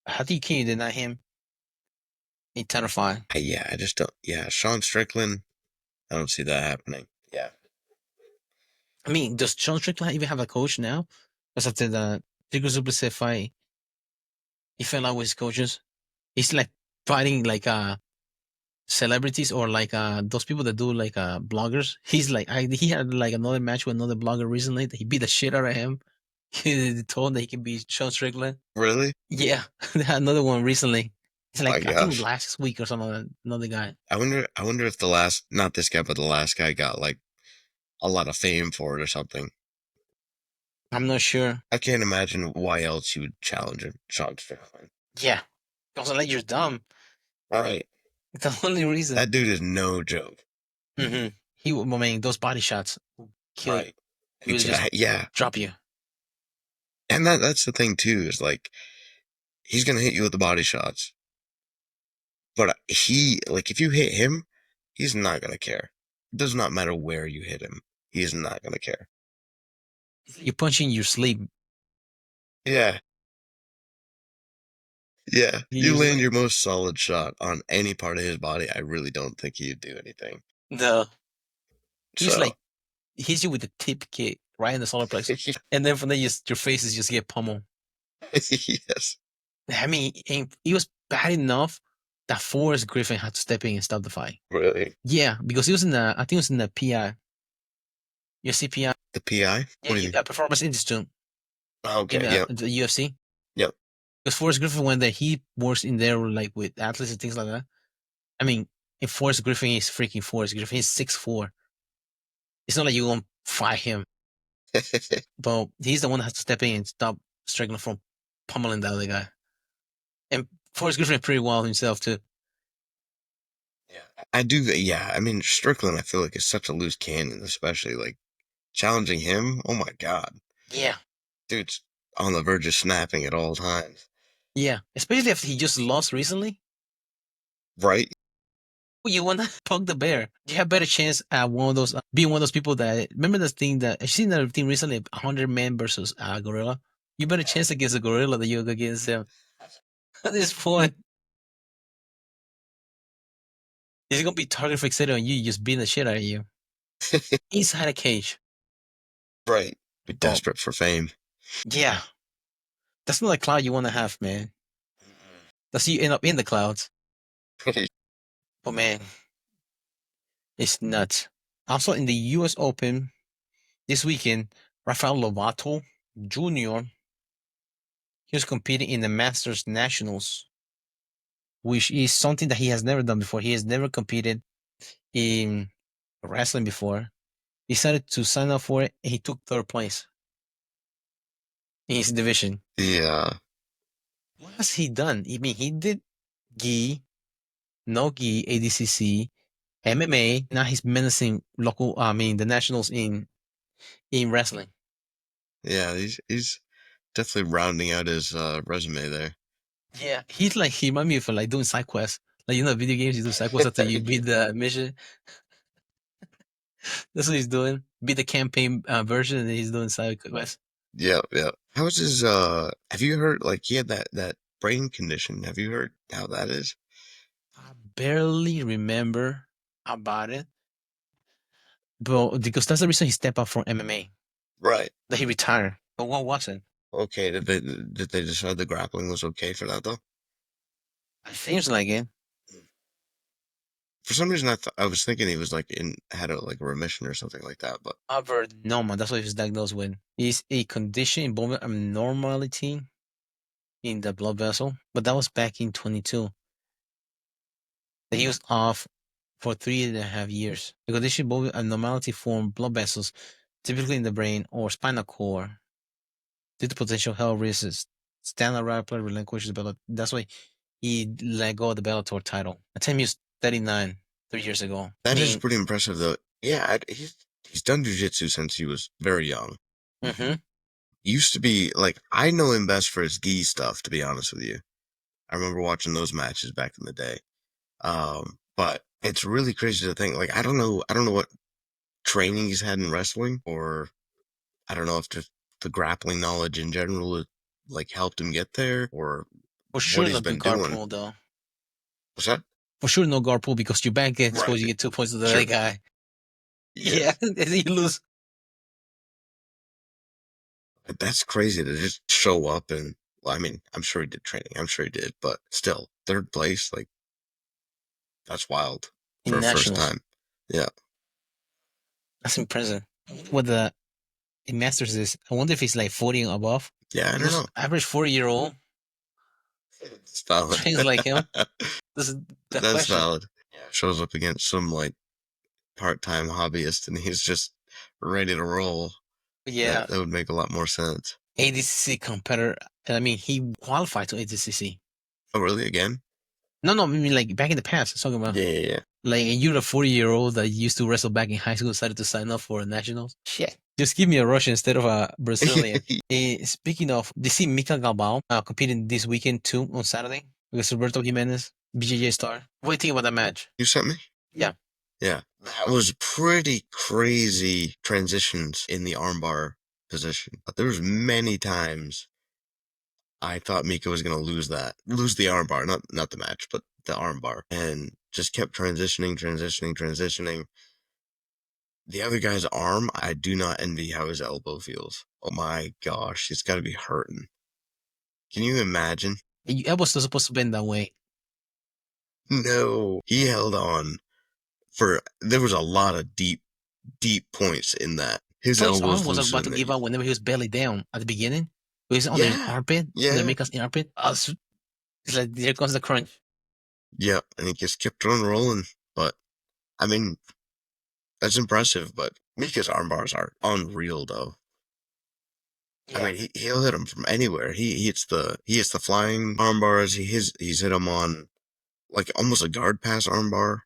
[SPEAKER 1] how can you deny him a title fight?
[SPEAKER 2] Yeah, I just don't, yeah, Sean Strickland, I don't see that happening. Yeah.
[SPEAKER 1] I mean, does Sean Strickland even have a coach now? Because after the Diego Duplessis fight, he fell out with his coaches. He's like fighting like celebrities or like those people that do like bloggers. He's like he had like another match with another blogger recently. He beat the shit out of him. He told him that he can beat Sean Strickland.
[SPEAKER 2] Really?
[SPEAKER 1] Yeah, they had another one recently. It's
[SPEAKER 2] My
[SPEAKER 1] like I think
[SPEAKER 2] gosh.
[SPEAKER 1] last week or something. Another guy.
[SPEAKER 2] I wonder if the last, not this guy, but the last guy got like a lot of fame for it or something.
[SPEAKER 1] I'm not sure.
[SPEAKER 2] I can't imagine why else you would challenge him, Sean Strickland.
[SPEAKER 1] Yeah, also like you're dumb.
[SPEAKER 2] All right.
[SPEAKER 1] It's the only reason.
[SPEAKER 2] That dude is no joke.
[SPEAKER 1] He will, I mean, those body shots will kill you.
[SPEAKER 2] Right.
[SPEAKER 1] He will just
[SPEAKER 2] Yeah.
[SPEAKER 1] drop you.
[SPEAKER 2] And that's the thing too, is like, he's gonna hit you with the body shots. But he, like, if you hit him, he's not gonna care. It does not matter where you hit him. He's not gonna care.
[SPEAKER 1] You punch in your sleep.
[SPEAKER 2] Yeah. Yeah. You
[SPEAKER 1] You
[SPEAKER 2] land
[SPEAKER 1] sleep.
[SPEAKER 2] your most solid shot on any part of his body, I really don't think he'd do anything.
[SPEAKER 1] No, he's
[SPEAKER 2] So,
[SPEAKER 1] like hits you with a tip kick right in the solar plexus, and then from there, your faces just get pummeled.
[SPEAKER 2] yes.
[SPEAKER 1] I mean, it was bad enough that Forrest Griffin had to step in and stop the fight.
[SPEAKER 2] Really?
[SPEAKER 1] Yeah, because he was in the, I think it was in the PI. You see PI?
[SPEAKER 2] The PI? What do you mean?
[SPEAKER 1] Performance Institute in
[SPEAKER 2] Okay, yep.
[SPEAKER 1] the UFC.
[SPEAKER 2] Yep.
[SPEAKER 1] Because Forrest Griffin went there, he works in there like with athletes and things like that. I mean, if Forrest Griffin is freaking Forrest Griffin, he's 6'4". It's not like you won't fight him, but he's the one that has to step in and stop Strickland from pummeling the other guy. And Forrest Griffin is pretty wild himself too.
[SPEAKER 2] Yeah. I do, yeah. I mean, Strickland, I feel like is such a loose cannon, especially like challenging him. Oh my God.
[SPEAKER 1] Yeah,
[SPEAKER 2] Dude's on the verge of snapping at all times.
[SPEAKER 1] yeah. Especially if he just lost recently.
[SPEAKER 2] Right?
[SPEAKER 1] You want to poke the bear. You have better chance at one of those being one of those people that remember this thing that I seen that thing recently, 100 men versus a gorilla. You better chance against a gorilla than you against him. At this point, he's gonna be target fixated on you, just beating the shit out of you inside a cage.
[SPEAKER 2] Right. Be
[SPEAKER 1] But
[SPEAKER 2] desperate for fame.
[SPEAKER 1] yeah, that's not a cloud you want to have, man. That's you end up in the clouds. But man, it's nuts. Also in the U.S. Open this weekend, Rafael Lovato Jr. he was competing in the Masters Nationals, which is something that he has never done before. He has never competed in wrestling before. He decided to sign up for it, and he took third place in his division.
[SPEAKER 2] Yeah.
[SPEAKER 1] What has he done? I mean, he did gi, no gi, ADCC, MMA. Now he's menacing local. I mean, the nationals in wrestling.
[SPEAKER 2] Yeah, he's definitely rounding out his resume there.
[SPEAKER 1] Yeah, he's like he remind me of like doing side quests. Like video games, you do side quests after you beat the mission. That's what he's doing. Beat the campaign version, and then he's doing side quests.
[SPEAKER 2] Yeah, yeah. How's his have you heard like he had that brain condition? Have you heard how that is?
[SPEAKER 1] I barely remember about it, but because that's the reason he stepped up from MMA.
[SPEAKER 2] Right.
[SPEAKER 1] That he retired. But what was it?
[SPEAKER 2] Okay, did they decide the grappling was okay for that though?
[SPEAKER 1] It seems like it.
[SPEAKER 2] For some reason I was thinking he was like in had a remission or something like that, but
[SPEAKER 1] Adenoma, that's what he was diagnosed with. It's a condition involving abnormality in the blood vessel, but that was back in 22. He was off for 3.5 years. The condition involving abnormality form blood vessels, typically in the brain or spinal cord, due to potential health risks. Stanley Rappler relinquished the belt. That's why he let go of the Bellator title. At the time he was 39, 3 years ago. I
[SPEAKER 2] that is
[SPEAKER 1] mean,
[SPEAKER 2] pretty impressive though. Yeah, he's done jujitsu since he was very young.
[SPEAKER 1] mm-hmm.
[SPEAKER 2] Used to be like I know him best for his gi stuff, to be honest with you. I remember watching those matches back in the day. But it's really crazy to think like I don't know what training he's had in wrestling, or I don't know if just the grappling knowledge in general like helped him get there, or
[SPEAKER 1] For
[SPEAKER 2] what
[SPEAKER 1] sure
[SPEAKER 2] he's
[SPEAKER 1] not the
[SPEAKER 2] been
[SPEAKER 1] guard
[SPEAKER 2] doing.
[SPEAKER 1] pull though.
[SPEAKER 2] What's that?
[SPEAKER 1] For sure no guard pull because your back gets
[SPEAKER 2] Right.
[SPEAKER 1] exposed, you get 2 points to the other
[SPEAKER 2] Sure.
[SPEAKER 1] guy. Yeah,
[SPEAKER 2] Yes.
[SPEAKER 1] and then you lose.
[SPEAKER 2] That's crazy to just show up and, well, I mean, I'm sure he did training. I'm sure he did, but still, third place, like, that's wild for
[SPEAKER 1] In
[SPEAKER 2] a first
[SPEAKER 1] nationals.
[SPEAKER 2] time. Yeah.
[SPEAKER 1] That's impressive. What the Masters is, I wonder if he's like 40 and above.
[SPEAKER 2] Yeah, I don't
[SPEAKER 1] Because
[SPEAKER 2] know.
[SPEAKER 1] average 40-year-old
[SPEAKER 2] It's valid.
[SPEAKER 1] trains like him. This is the
[SPEAKER 2] That's
[SPEAKER 1] question.
[SPEAKER 2] valid. Yeah. Shows up against some, like, part-time hobbyist and he's just ready to roll.
[SPEAKER 1] Yeah,
[SPEAKER 2] That would make a lot more sense.
[SPEAKER 1] ADCC competitor. I mean, he qualified to ADCC.
[SPEAKER 2] Oh, really? Again?
[SPEAKER 1] No, I mean like back in the past. I'm talking about
[SPEAKER 2] Yeah, yeah, yeah.
[SPEAKER 1] like you're a 40-year-old that used to wrestle back in high school, decided to sign up for nationals. Shit, just give me a Russian instead of a Brazilian. Speaking of, did you see Mika Galvao competing this weekend too on Saturday against Roberto Jimenez, BJJ star? What do you think about that match?
[SPEAKER 2] You sent me?
[SPEAKER 1] Yeah,
[SPEAKER 2] Yeah. That was pretty crazy transitions in the armbar position. But there was many times I thought Mika was gonna lose the armbar, not the match, but the armbar, and just kept transitioning. The other guy's arm, I do not envy how his elbow feels. Oh my gosh, it's got to be hurting. Can you imagine?
[SPEAKER 1] elbows not supposed to bend that way.
[SPEAKER 2] No, he held on for. There was a lot of deep points in that. His
[SPEAKER 1] So his arm
[SPEAKER 2] elbows
[SPEAKER 1] was
[SPEAKER 2] looser
[SPEAKER 1] about
[SPEAKER 2] than
[SPEAKER 1] to
[SPEAKER 2] they
[SPEAKER 1] give out
[SPEAKER 2] used.
[SPEAKER 1] whenever he was belly down at the beginning. He was on the
[SPEAKER 2] Yeah,
[SPEAKER 1] armpit, under
[SPEAKER 2] yeah,
[SPEAKER 1] Mika's armpit. It's like there comes the crunch.
[SPEAKER 2] yeah, and he just kept on rolling. But I mean, that's impressive. But Mika's arm bars are unreal, though. I
[SPEAKER 1] Yeah.
[SPEAKER 2] mean, he'll hit him from anywhere. He hits the flying arm bars. He's hit him on like almost a guard pass arm bar.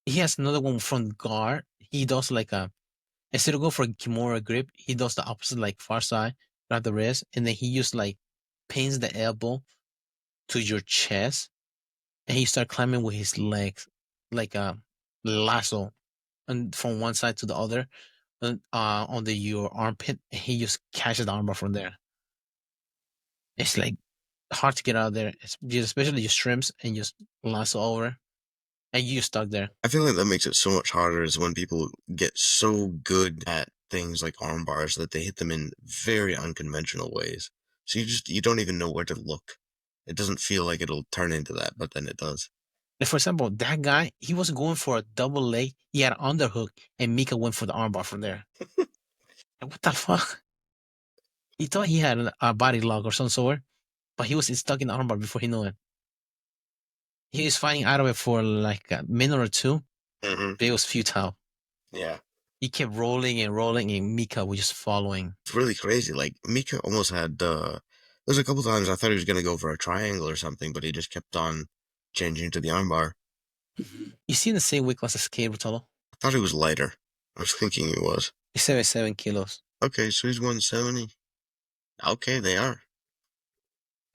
[SPEAKER 1] He has another one from guard. He does like a instead of go for a Kimura grip, he does the opposite, like far side, grab the wrist, and then he just like pins the elbow to your chest, and he start climbing with his legs like a lasso, and from one side to the other, and on your armpit, and he just catches the armbar from there. It's like hard to get out of there, especially your shrimps and just lasso over, and you stuck there.
[SPEAKER 2] I feel like that makes it so much harder is when people get so good at things like arm bars that they hit them in very unconventional ways. So you don't even know where to look. It doesn't feel like it'll turn into that, but then it does.
[SPEAKER 1] Like, for example, that guy, he was going for a double leg. He had an underhook, and Mika went for the armbar from there. Like, what the fuck? He thought he had a body lock or some sort, but he was stuck in the armbar before he knew it. He was fighting out of it for like a minute or two,
[SPEAKER 2] Hmm.
[SPEAKER 1] but it was futile.
[SPEAKER 2] Yeah.
[SPEAKER 1] He kept rolling, and Mika was just following.
[SPEAKER 2] It's really crazy. Like Mika almost had there's a couple times I thought he was gonna go for a triangle or something, but he just kept on changing to the armbar.
[SPEAKER 1] You see in the same weight class as K Rotolo?
[SPEAKER 2] I thought he was lighter. I was thinking he was.
[SPEAKER 1] He's 77 kilos.
[SPEAKER 2] Okay, so he's 170. Okay, they are.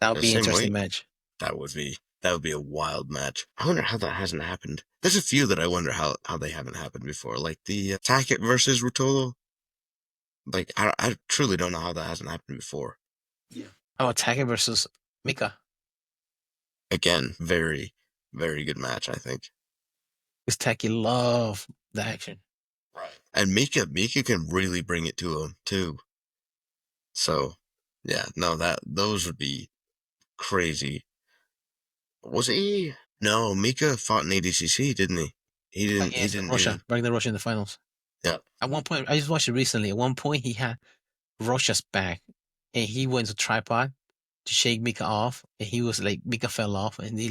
[SPEAKER 1] That would
[SPEAKER 2] The
[SPEAKER 1] be an
[SPEAKER 2] same
[SPEAKER 1] interesting
[SPEAKER 2] weight.
[SPEAKER 1] match.
[SPEAKER 2] That would be a wild match. I wonder how that hasn't happened. There's a few that I wonder how they haven't happened before, like the Tackett versus Rutolo. Like I truly don't know how that hasn't happened before.
[SPEAKER 1] Yeah. Oh, Tackett versus Mika.
[SPEAKER 2] Again, very very good match, I think.
[SPEAKER 1] Because Tackett love the action.
[SPEAKER 2] Right. And Mika can really bring it to him too. So, yeah, no, that those would be crazy. Was he? No, Mika fought in ADCC, didn't he? He didn't. He
[SPEAKER 1] Against
[SPEAKER 2] didn't do.
[SPEAKER 1] Russia, back then Russia in the finals.
[SPEAKER 2] Yeah.
[SPEAKER 1] At one point, I just watched it recently. At one point, he had Russia's back, and he went to tripod to shake Mika off, and he was like, Mika fell off, and he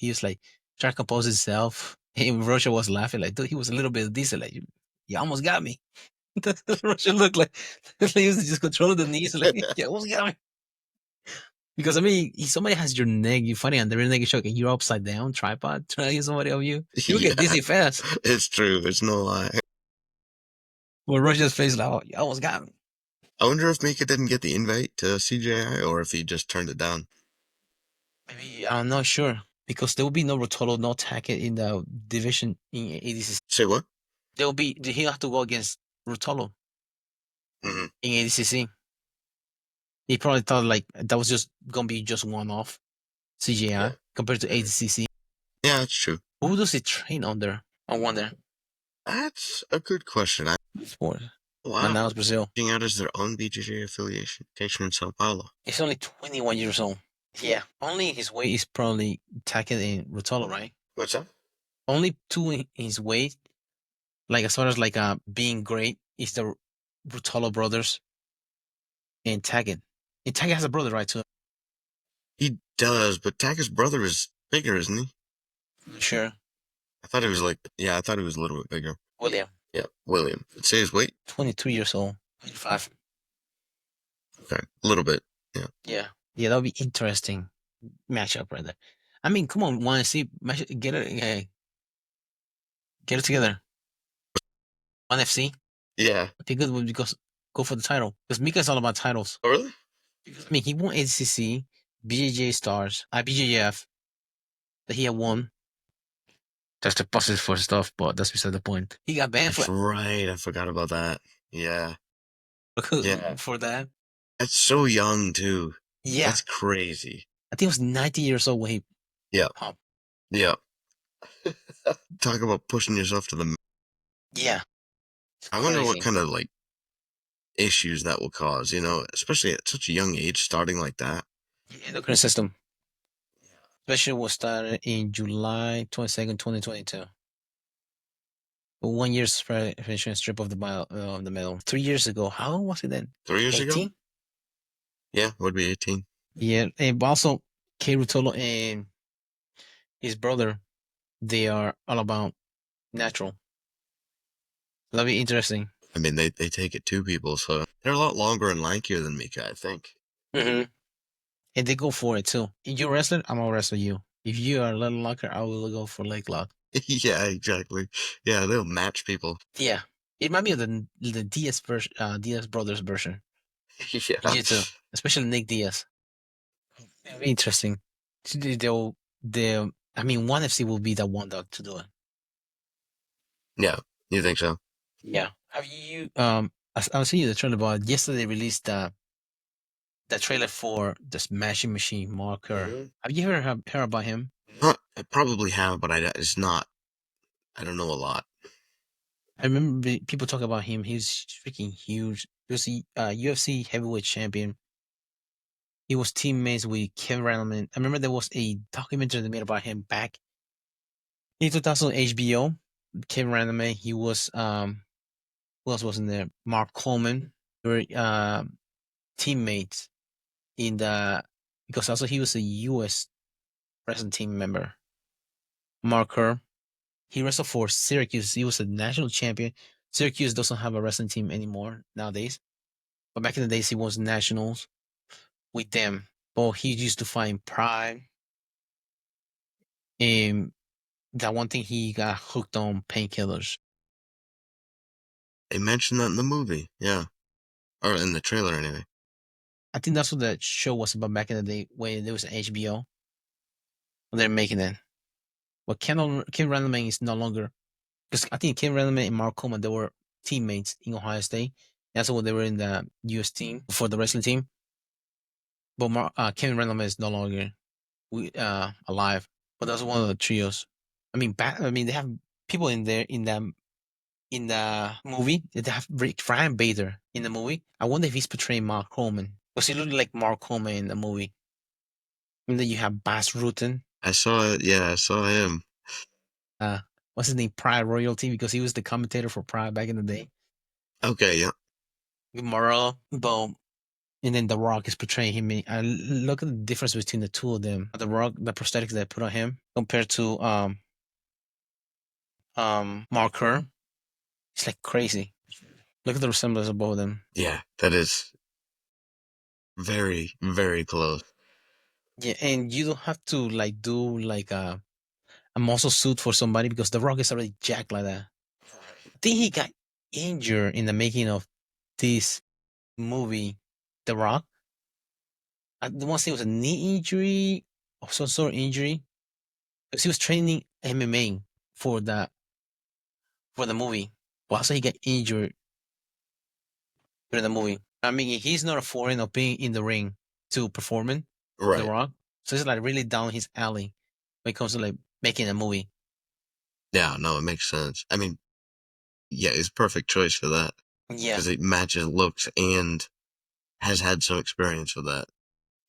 [SPEAKER 1] was like, trying to compose himself, and Russia was laughing, like, dude, he was a little bit decent, like, you almost got me. Russia looked like he was just controlling the knees, like, you almost got me. Because I mean, if somebody has your neck, you're fighting on their neck choke, and you're upside down, tripod, trying to get somebody on you, you'll get
[SPEAKER 2] Yeah,
[SPEAKER 1] dizzy fast.
[SPEAKER 2] it's true. It's no lie.
[SPEAKER 1] Well, Russia's face like, oh, you almost got me.
[SPEAKER 2] I wonder if Mika didn't get the invite to CJI or if he just turned it down.
[SPEAKER 1] Maybe I'm not sure because there will be no Rotolo, no Tackett in the division in ADCC.
[SPEAKER 2] Say what?
[SPEAKER 1] There will be he'll have to go against Rotolo
[SPEAKER 2] Hmm.
[SPEAKER 1] in ADCC. He probably thought like that was just gonna be just one off CGI
[SPEAKER 2] Yeah.
[SPEAKER 1] compared to
[SPEAKER 2] Hmm.
[SPEAKER 1] ADCC.
[SPEAKER 2] Yeah, that's true.
[SPEAKER 1] Who does he train under? I wonder.
[SPEAKER 2] That's a good question.
[SPEAKER 1] Sport.
[SPEAKER 2] Wow.
[SPEAKER 1] Manaus, Brazil.
[SPEAKER 2] Out as their own BJJ affiliation in Sao Paulo.
[SPEAKER 1] He's only 21 years old. Yeah. Only his weight is probably Tackett and Rotolo, right?
[SPEAKER 2] What's that?
[SPEAKER 1] Only two in his weight. Like as far as like being great is the Rotolo brothers and Tackett. And Tackett has a brother, right? Too.
[SPEAKER 2] He does, but Taka's brother is bigger, isn't he?
[SPEAKER 1] Sure.
[SPEAKER 2] I thought he was like, yeah, I thought he was a little bit bigger.
[SPEAKER 1] William.
[SPEAKER 2] Yeah, William. Say his weight.
[SPEAKER 1] 22 years old. 25.
[SPEAKER 2] Okay, a little bit. Yeah.
[SPEAKER 1] Yeah. Yeah, that'll be interesting matchup right there. I mean, come on, want to see get it together. One FC.
[SPEAKER 2] Yeah.
[SPEAKER 1] Okay, good because go for the title because Mika's all about titles.
[SPEAKER 2] Oh, really?
[SPEAKER 1] I mean, he won ACC, BJJ Stars, BJJF that he had won. Just to bust for stuff, but that's beside the point. He got banned
[SPEAKER 2] That's right. I forgot about that. Yeah. Yeah.
[SPEAKER 1] for that.
[SPEAKER 2] That's so young too.
[SPEAKER 1] Yeah,
[SPEAKER 2] That's crazy.
[SPEAKER 1] I think he was 90 years old when he
[SPEAKER 2] Yeah.
[SPEAKER 1] popped.
[SPEAKER 2] Yeah. Talk about pushing yourself to the.
[SPEAKER 1] Yeah, it's
[SPEAKER 2] I wonder what
[SPEAKER 1] crazy.
[SPEAKER 2] kind of like issues that will cause. Especially at such a young age, starting like that.
[SPEAKER 1] Endocrine system. Special was started in July 22nd, 2022. 1 year suspension strip of the medal. 3 years ago. How old was he then?
[SPEAKER 2] 3 years ago.
[SPEAKER 1] 18?
[SPEAKER 2] Yeah, would be 18.
[SPEAKER 1] Yeah, and also K Rutolo and his brother, they are all about natural. That'll be interesting.
[SPEAKER 2] I mean, they take it to people, so they're a lot longer and lankier than Mika, I think.
[SPEAKER 1] Mm-hmm. And they go for it too. If you wrestler, I'm gonna wrestle you. If you are a little locker, I will go for leg lock.
[SPEAKER 2] Yeah, exactly. Yeah, they'll match people.
[SPEAKER 1] Yeah, it might be the Diaz version, Diaz brothers version.
[SPEAKER 2] Yeah.
[SPEAKER 1] You too, especially Nick Diaz. It'll be interesting. They'll. I mean, one FC will be the one dog to do it.
[SPEAKER 2] Yeah, you think so?
[SPEAKER 1] Yeah. Have you I was seeing the trailer about yesterday released the trailer for the Smashing Machine Marker.
[SPEAKER 2] Mhm.
[SPEAKER 1] Have you heard about him?
[SPEAKER 2] I probably have, but it's not. I don't know a lot.
[SPEAKER 1] I remember people talk about him. He's freaking huge. He was a UFC heavyweight champion. He was teammates with Kevin Randleman. I remember there was a documentary they made about him back In 2000 HBO came randomly. He was who else was in there? Mark Coleman. They were teammates in the because also he was a US wrestling team member. Marker. He wrestled for Syracuse. He was a national champion. Syracuse doesn't have a wrestling team anymore nowadays. But back in the days he was nationals with them. But he used to find Pride. And that one thing he got hooked on painkillers.
[SPEAKER 2] They mentioned that in the movie, yeah, or in the trailer anyway.
[SPEAKER 1] I think that's what that show was about back in the day when there was an HBO. When they're making it. But Ken Randleman is no longer because I think Ken Randleman and Mark Coleman they were teammates in Ohio State. That's what they were in the US team for the wrestling team. But Ken Randleman is no longer alive. But that's one of the trios. I mean, they have people in there in the movie. They have Rick Ryan Bader in the movie. I wonder if he's portraying Mark Coleman because he looked like Mark Coleman in the movie. And then you have Bass Rutten.
[SPEAKER 2] I saw it. Yeah, I saw him.
[SPEAKER 1] Uh, what's his name? Pride Royalty because he was the commentator for Pride back in the day.
[SPEAKER 2] Okay, yeah.
[SPEAKER 1] Morrow, but and then The Rock is portraying him. I look at the difference between the two of them. The Rock, the prosthetics they put on him compared to Marker, it's like crazy. Look at the resemblance of both of them.
[SPEAKER 2] Yeah, that is very, very close.
[SPEAKER 1] Yeah, and you don't have to like do like a muscle suit for somebody because The Rock is already jacked like that. I think he got injured in the making of this movie, The Rock. I don't want to say it was a knee injury or some sort of injury because he was training MMA for the for the movie. But also he got injured during the movie. I mean, he's not a foreign of being in the ring to performing The
[SPEAKER 2] Right.
[SPEAKER 1] Rock, so it's like really down his alley when it comes to like making a movie.
[SPEAKER 2] Yeah, no, it makes sense. I mean, yeah, it's perfect choice for that
[SPEAKER 1] Yeah,
[SPEAKER 2] because it matches looks and has had some experience with that.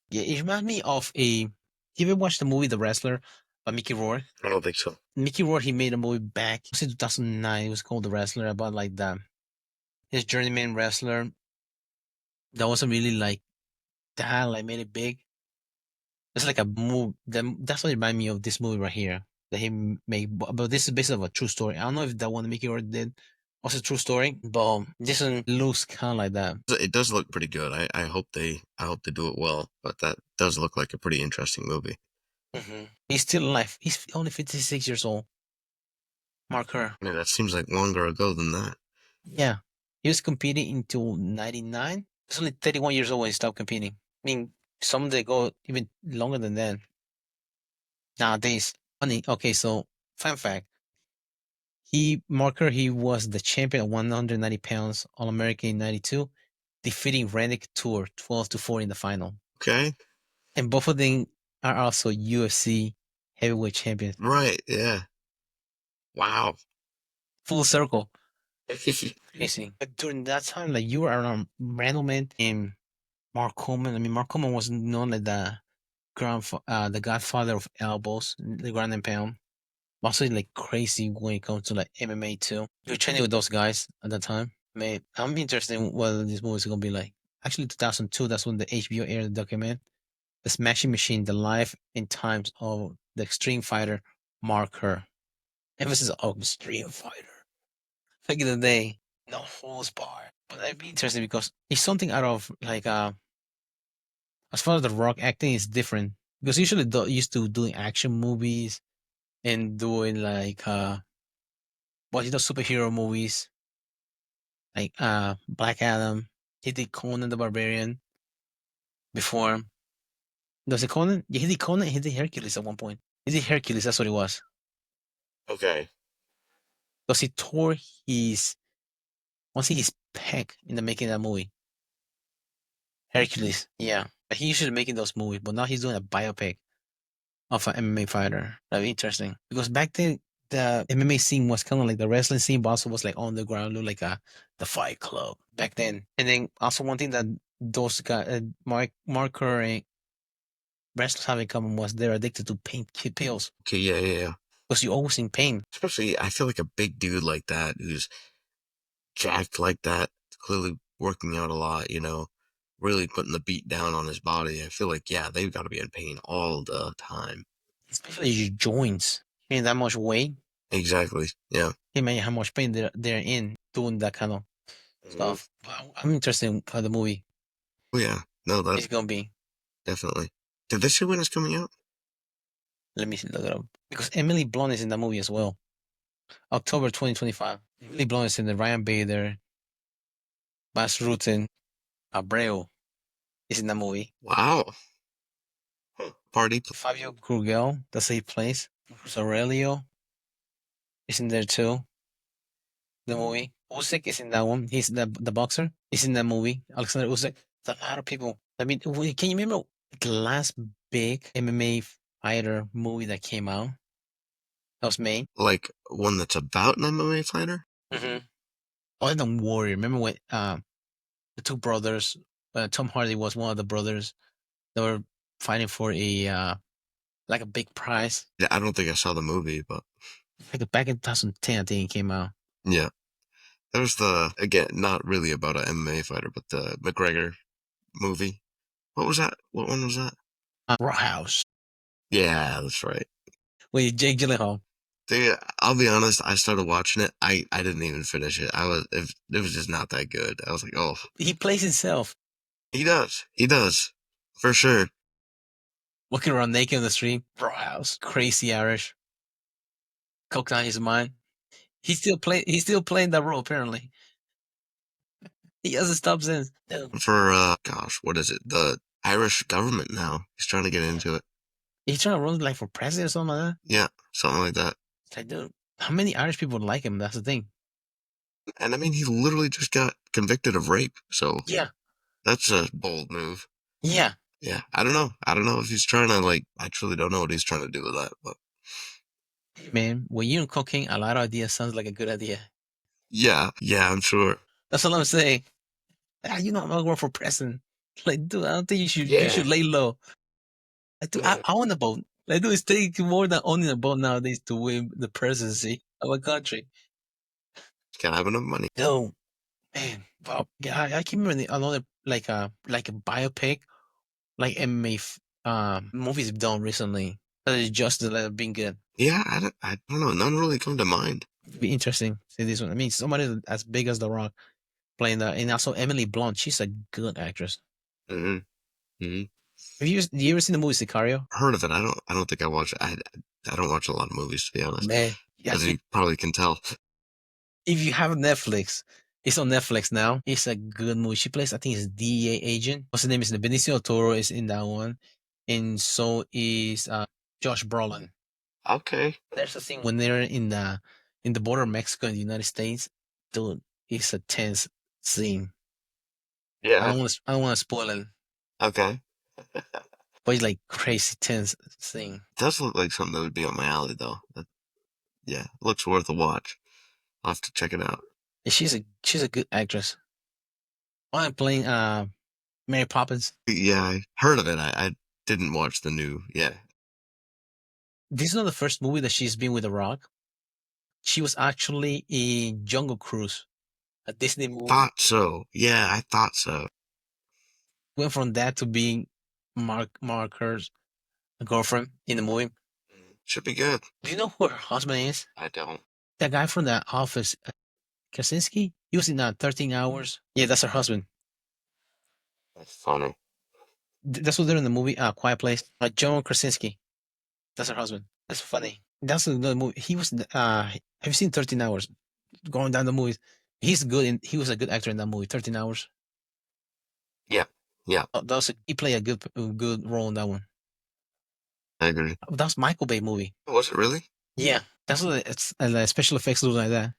[SPEAKER 1] yeah. It reminds me of a. You ever watched the movie The Wrestler by Mickey Rourke?
[SPEAKER 2] I don't think so.
[SPEAKER 1] Mickey Rourke he made a movie back it was in 2009. It was called The Wrestler about like the his journeyman wrestler that wasn't really like that like made it big. It's like a move. That's what reminded me of this movie right here that he made. But this is based on a true story. I don't know if that one Mickey Rourke did was a true story, but this one looks kind of like that.
[SPEAKER 2] It does look pretty good. I hope they do it well, but that does look like a pretty interesting movie.
[SPEAKER 1] He's still alive. He's only 56 years old. Mark her.
[SPEAKER 2] I mean, that seems like longer ago than that.
[SPEAKER 1] Yeah. He was competing until 99. He's only 31 years old when he stopped competing. I mean, some they go even longer than that nowadays. Funny. Okay, so fun fact. He was the champion at 190 pounds, All American in 92, defeating Randy Couture 12-4 in the final.
[SPEAKER 2] Okay.
[SPEAKER 1] And both of them are also UFC heavyweight champions.
[SPEAKER 2] Right. Yeah. Wow.
[SPEAKER 1] Full circle. Amazing. But during that time, like you were around Randleman and Mark Coleman. I mean, Mark Coleman was known as the godfather of elbows, the ground and pound. Also, like crazy when it comes to like MMA too. You were training with those guys at that time. Man, I'm interested in what this movie is gonna be like. Actually, 2002, that's when the HBO aired the document, The Smashing Machine, The Life and Times of the Extreme Fighter, Mark Her. Emphasis on Extreme Fighter. Back in the day, no holds bar. But that'd be interesting because it's something out of like as far as the Rock acting is different because usually used to doing action movies and doing like watching the superhero movies like Black Adam. He did Conan the Barbarian before. Does it Conan? Yeah, he did Conan. He did Hercules at one point. He did Hercules. That's what it was.
[SPEAKER 2] Okay.
[SPEAKER 1] Because he tore his once his pec in the making of that movie. Hercules. Yeah, but he usually making those movies, but now he's doing a biopic of an MMA fighter. That'd be interesting because back then the MMA scene was kind of like the wrestling scene, but also was like on the ground, look like the Fight Club back then. And then also one thing that those guys, Marker and wrestlers have in common was they're addicted to pain pills.
[SPEAKER 2] Okay. Yeah. Yeah. Yeah.
[SPEAKER 1] because you're always in pain.
[SPEAKER 2] Especially, I feel like a big dude like that who's jacked like that, clearly working out a lot, really putting the beat down on his body. I feel like, yeah, they've got to be in pain all the time.
[SPEAKER 1] Especially your joints. Being that much weight,
[SPEAKER 2] Exactly. Yeah.
[SPEAKER 1] imagine how much pain they're in doing that kind of
[SPEAKER 2] Mhm.
[SPEAKER 1] stuff. I'm interested in how the movie
[SPEAKER 2] Oh, yeah. No, that
[SPEAKER 1] is gonna be.
[SPEAKER 2] definitely. Did they say when it's coming out?
[SPEAKER 1] Let me look it up because Emily Blunt is in that movie as well. October 2025. Emily Blunt is in the Ryan Bader, Bas Rutten, Abreu is in that movie.
[SPEAKER 2] Wow. Huh. Party.
[SPEAKER 1] Fabio Grugel, that's he plays. Marcus Aurelio is in there too. The movie. Usyk is in that one. He's the boxer. He's in that movie. Alexander Usyk. There's a lot of people. I mean, can you remember the last big MMA fighter movie that came out? That was made.
[SPEAKER 2] Like one that's about an MMA fighter?
[SPEAKER 1] Mm-hmm. Other than Warrior, remember when the two brothers? Tom Hardy was one of the brothers. They were fighting for a like a big prize.
[SPEAKER 2] Yeah, I don't think I saw the movie, but
[SPEAKER 1] Like back in 2010, I think it came out.
[SPEAKER 2] yeah. There's the, again, not really about an MMA fighter, but the McGregor movie. What was that? What one was that?
[SPEAKER 1] House
[SPEAKER 2] Yeah, that's right.
[SPEAKER 1] with Jake Gyllenhaal.
[SPEAKER 2] Dude, I'll be honest. I started watching it. I didn't even finish it. It was just not that good. I was like, oh,
[SPEAKER 1] He plays himself,
[SPEAKER 2] he does, for sure.
[SPEAKER 1] walking around naked on the street. House, crazy Irish, coke on his mind. He's still playing that role. Apparently, he hasn't stopped since. No.
[SPEAKER 2] For gosh, what is it? The Irish government now. He's trying to get
[SPEAKER 1] Yeah.
[SPEAKER 2] into it.
[SPEAKER 1] He's trying to run like for president or something like that.
[SPEAKER 2] Yeah, something like that.
[SPEAKER 1] It's like, dude, how many Irish people like him? That's the thing.
[SPEAKER 2] And I mean, he literally just got convicted of rape, so
[SPEAKER 1] Yeah,
[SPEAKER 2] that's a bold move.
[SPEAKER 1] yeah,
[SPEAKER 2] Yeah, I don't know. I don't know if he's trying to like. I truly don't know what he's trying to do with that, but
[SPEAKER 1] man. When you're cooking, a lot of ideas sounds like a good idea.
[SPEAKER 2] yeah, yeah, I'm sure.
[SPEAKER 1] That's all I'm saying. I'm gonna run for president. Like, dude, I don't think you
[SPEAKER 2] Yeah,
[SPEAKER 1] should lay low. Like, dude, I want a vote. Like, dude, it's taking more than owning a vote nowadays to win the presidency of a country.
[SPEAKER 2] can't have enough money.
[SPEAKER 1] No, man. Wow. Yeah, I can remember another like a biopic, like MMA movies done recently that is just being good.
[SPEAKER 2] Yeah, I don't know. None really come to mind.
[SPEAKER 1] It'd be interesting to see this one. I mean, somebody as big as The Rock playing that, and also Emily Blunt. She's a good actress.
[SPEAKER 2] Hmm. Hmm.
[SPEAKER 1] You ever seen the movie Sicario?
[SPEAKER 2] Heard of it? I don't think I watch. I don't watch a lot of movies, to be honest,
[SPEAKER 1] Man, yeah,
[SPEAKER 2] as you probably can tell.
[SPEAKER 1] if you have Netflix, it's on Netflix now. It's a good movie. She plays, I think, it's DEA agent. What's the name? Is Benicio del Toro is in that one, and so is Josh Brolin.
[SPEAKER 2] Okay.
[SPEAKER 1] There's a scene when they're in the border of Mexico and the United States. Dude, it's a tense scene.
[SPEAKER 2] Yeah.
[SPEAKER 1] I don't want to spoil it,
[SPEAKER 2] Okay.
[SPEAKER 1] but it's like crazy tense scene.
[SPEAKER 2] It does look like something that would be on my alley, though. Yeah, looks worth a watch. I'll have to check it out.
[SPEAKER 1] And she's a good actress. I'm playing Mary Poppins.
[SPEAKER 2] Yeah, I heard of it. I didn't watch the new. Yeah,
[SPEAKER 1] This is not the first movie that she's been with The Rock. She was actually in Jungle Cruise, a Disney movie.
[SPEAKER 2] thought so. Yeah, I thought so.
[SPEAKER 1] Went from that to being Marker's girlfriend in the movie.
[SPEAKER 2] Should be good.
[SPEAKER 1] Do you know who her husband is?
[SPEAKER 2] I don't.
[SPEAKER 1] That guy from the office, Krasinski. He was in 13 Hours. Yeah, that's her husband.
[SPEAKER 2] That's funny.
[SPEAKER 1] That's what they're in the movie. Quiet Place. John Krasinski. That's her husband. That's funny. That's another movie. He was. Have you seen 13 Hours? Going down the movies. He's good. He was a good actor in that movie. 13 Hours.
[SPEAKER 2] Yeah, yeah,
[SPEAKER 1] He played a good role in that one.
[SPEAKER 2] I agree.
[SPEAKER 1] That was Michael Bay movie.
[SPEAKER 2] Was it really?
[SPEAKER 1] Yeah, that's what it's special effects look like that.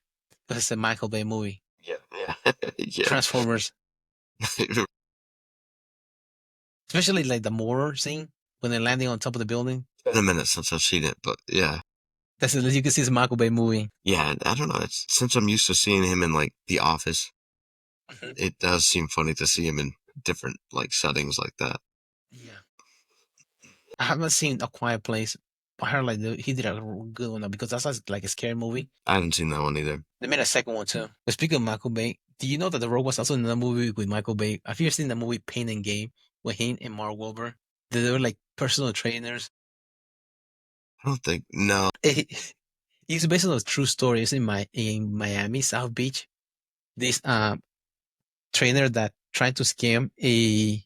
[SPEAKER 1] But it's a Michael Bay movie.
[SPEAKER 2] Yeah, yeah, yeah.
[SPEAKER 1] Transformers, especially like the mortar scene when they're landing on top of the building.
[SPEAKER 2] It's been a minute since I've seen it, but yeah,
[SPEAKER 1] You can see it's a Michael Bay movie.
[SPEAKER 2] yeah. I don't know. It's since I'm used to seeing him in like The Office,
[SPEAKER 1] Mhm.
[SPEAKER 2] it does seem funny to see him in different like settings like that.
[SPEAKER 1] Yeah, I haven't seen A Quiet Place. I heard like he did a good one because that's like a scary movie.
[SPEAKER 2] I haven't seen that one either.
[SPEAKER 1] They made a second one too. But speaking of Michael Bay, do you know that The Rock was also in another movie with Michael Bay? Have you ever seen the movie Pain and Gain with him and Mark Wahlberg? They were like personal trainers.
[SPEAKER 2] I don't think, no.
[SPEAKER 1] It's based on a true story. It's in Miami, South Beach. This trainer that tried to scam a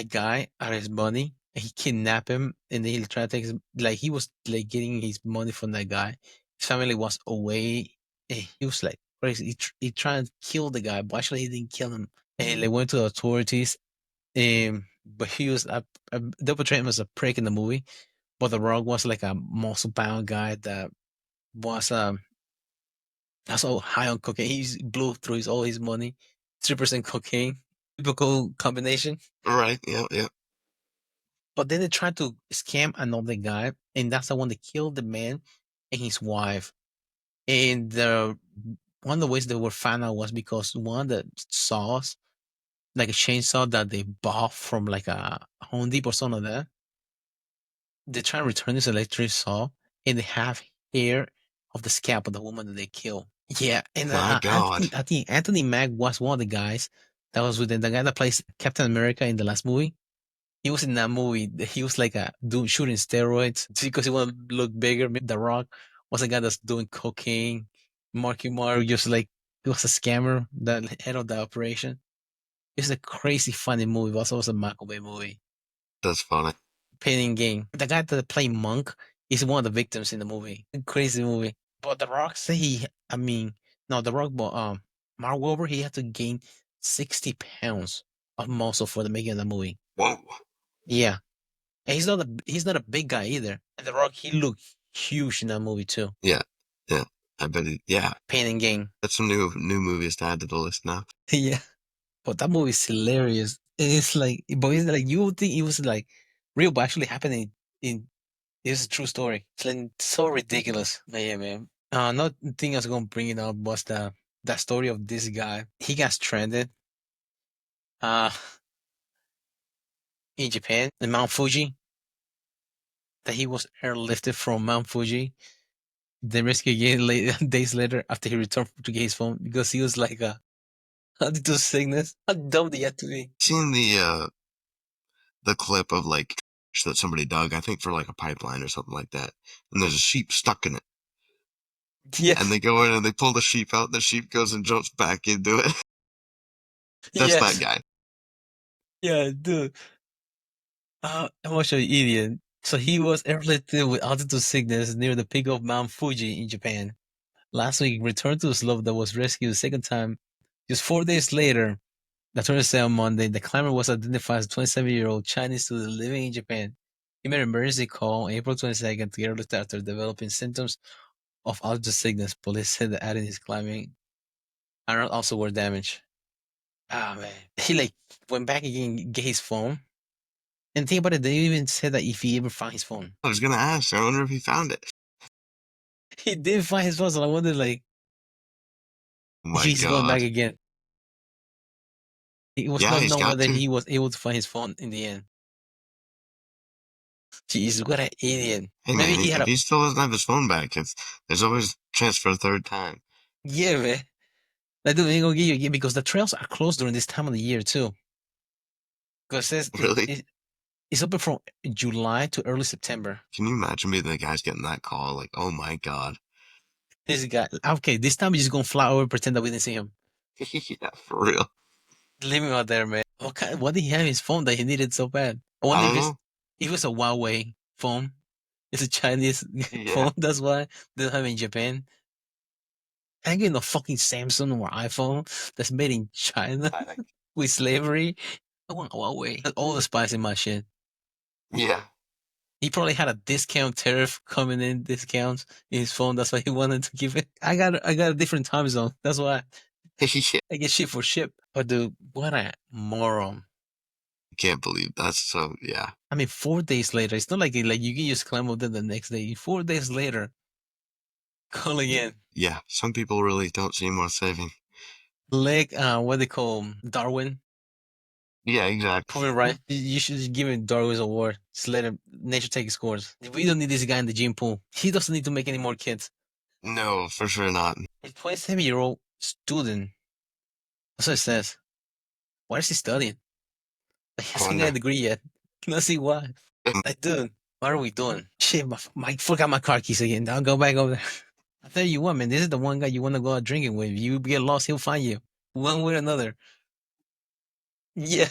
[SPEAKER 1] guy out of his money. He kidnapped him and then he tried to take his, like he was like getting his money from that guy. His family was away. He was like crazy. He tried to kill the guy, but actually he didn't kill him. And they went to the authorities. But he was they portrayed him as a prick in the movie. But The Rock was like a muscle bound guy that was that's all high on cocaine. He blew through all his money. 3% cocaine. Typical combination.
[SPEAKER 2] Right, yeah, yeah.
[SPEAKER 1] But then they tried to scam another guy, and that's the one that killed the man and his wife. And the one of the ways they were found out was because one of the saws, like a chainsaw that they bought from like a Home Depot or something like that, they try to return this electric saw, and they have hair of the scalp of the woman that they killed. Yeah, and
[SPEAKER 2] My God.
[SPEAKER 1] I think Anthony Mack was one of the guys that was with the guy that plays Captain America in the last movie. He was in that movie. He was like a doing shooting steroids because he wanted to look bigger. The Rock was a guy that's doing cocaine. Marky Mark just like he was a scammer, the head of the operation. It's a crazy funny movie. It also was a Michael Bay movie.
[SPEAKER 2] That's funny.
[SPEAKER 1] Painting Game. The guy that played Monk is one of the victims in the movie. Crazy movie. But The Rock say I mean, no, The Rock, but Mark Wahlberg, he had to gain 60 pounds of muscle for the making of the movie.
[SPEAKER 2] Whoa.
[SPEAKER 1] Yeah. And he's not a big guy either. And The Rock, he looked huge in that movie too.
[SPEAKER 2] Yeah, yeah. I bet it, yeah.
[SPEAKER 1] Pain and Gain.
[SPEAKER 2] That's some new movies to add to the list now.
[SPEAKER 1] Yeah. But that movie is hilarious. It's like, but it's like you would think it was like real, but actually happening in it's a true story. It's like so ridiculous. But yeah, man. Another thing I was gonna bring it up was the story of this guy. He got stranded uh in Japan in Mount Fuji. That he was airlifted from Mount Fuji. They rescued again days later after he returned to get his phone because he was like altitude sickness. How dumb do you have to be?
[SPEAKER 2] Seen the clip of like that somebody dug, I think for like a pipeline or something like that, and there's a sheep stuck in it,
[SPEAKER 1] Yeah,
[SPEAKER 2] and they go in and they pull the sheep out, and the sheep goes and jumps back into it. That's that
[SPEAKER 1] yes,
[SPEAKER 2] guy.
[SPEAKER 1] yeah, dude. I'm actually an idiot. So he was airlifted with altitude sickness near the peak of Mount Fuji in Japan. Last week, returned to the slope that was rescued the second time. Just 4 days later, the 27th on Monday, the climber was identified as a 27-year-old Chinese student living in Japan. He made an emergency call on April 22nd to get airlifted after developing symptoms of altitude sickness. Police said that adding his climbing and also were damaged. Ah man, he like went back again, get his phone, and think about it. They even said that if he ever found his phone,
[SPEAKER 2] I was gonna ask. I wonder if he found it.
[SPEAKER 1] he didn't find his phone. So I wonder like
[SPEAKER 2] Oh
[SPEAKER 1] if
[SPEAKER 2] my
[SPEAKER 1] he's going back
[SPEAKER 2] God.
[SPEAKER 1] again. It was
[SPEAKER 2] Yeah,
[SPEAKER 1] not
[SPEAKER 2] he's
[SPEAKER 1] known
[SPEAKER 2] got
[SPEAKER 1] whether
[SPEAKER 2] to.
[SPEAKER 1] he was able to find his phone in the end. Jeez, what an idiot.
[SPEAKER 2] Hey
[SPEAKER 1] Maybe
[SPEAKER 2] man,
[SPEAKER 1] he had
[SPEAKER 2] if
[SPEAKER 1] a
[SPEAKER 2] he still doesn't have his phone back, there's always a chance for a third time.
[SPEAKER 1] yeah, man. Like, dude, ain't gonna give you again because the trails are closed during this time of the year too. Because it says
[SPEAKER 2] Really?
[SPEAKER 1] it's open from July to early September.
[SPEAKER 2] Can you imagine being the guys getting that call? Like, oh my God.
[SPEAKER 1] This guy, okay, this time he's just gonna fly over and pretend that we didn't see him.
[SPEAKER 2] Yeah, for real.
[SPEAKER 1] Leave him out there, man. What did he have in his phone that he needed so bad? I
[SPEAKER 2] I
[SPEAKER 1] wonder
[SPEAKER 2] don't know.
[SPEAKER 1] if it's a Huawei phone. It's a Chinese
[SPEAKER 2] Yeah.
[SPEAKER 1] phone. That's why they don't have it in Japan. I ain't getting a fucking Samsung or iPhone that's made in China
[SPEAKER 2] I think.
[SPEAKER 1] with slavery. I want Huawei. All the spice in my shit.
[SPEAKER 2] Yeah.
[SPEAKER 1] He probably had a discount tariff coming in, discounts in his phone. That's why he wanted to give it. I got a different time zone. That's why
[SPEAKER 2] Yeah.
[SPEAKER 1] I get shit for ship. But dude, what a moron.
[SPEAKER 2] I can't believe that's so, yeah.
[SPEAKER 1] I mean, 4 days later, it's not like you can just climb up there the next day. 4 days later, calling in.
[SPEAKER 2] Yeah. Some people really don't seem worth saving.
[SPEAKER 1] Leg, what they call 'em, Darwin.
[SPEAKER 2] Yeah, exactly.
[SPEAKER 1] Prove it right. You should just give him Darwin's award. Just let him nature take his course. We don't need this guy in the gene pool. He doesn't need to make any more kids.
[SPEAKER 2] No, for sure not.
[SPEAKER 1] A 27-year-old student. That's what it says. Why is he studying? He
[SPEAKER 2] I
[SPEAKER 1] hasn't got a
[SPEAKER 2] wonder.
[SPEAKER 1] degree yet. Let's see why. Like, dude, what are we doing? Shit, my forgot my car keys again. I'll go back over there. I tell you what, man, this is the one guy you want to go out drinking with. You get lost, he'll find you. One way or another. Yeah.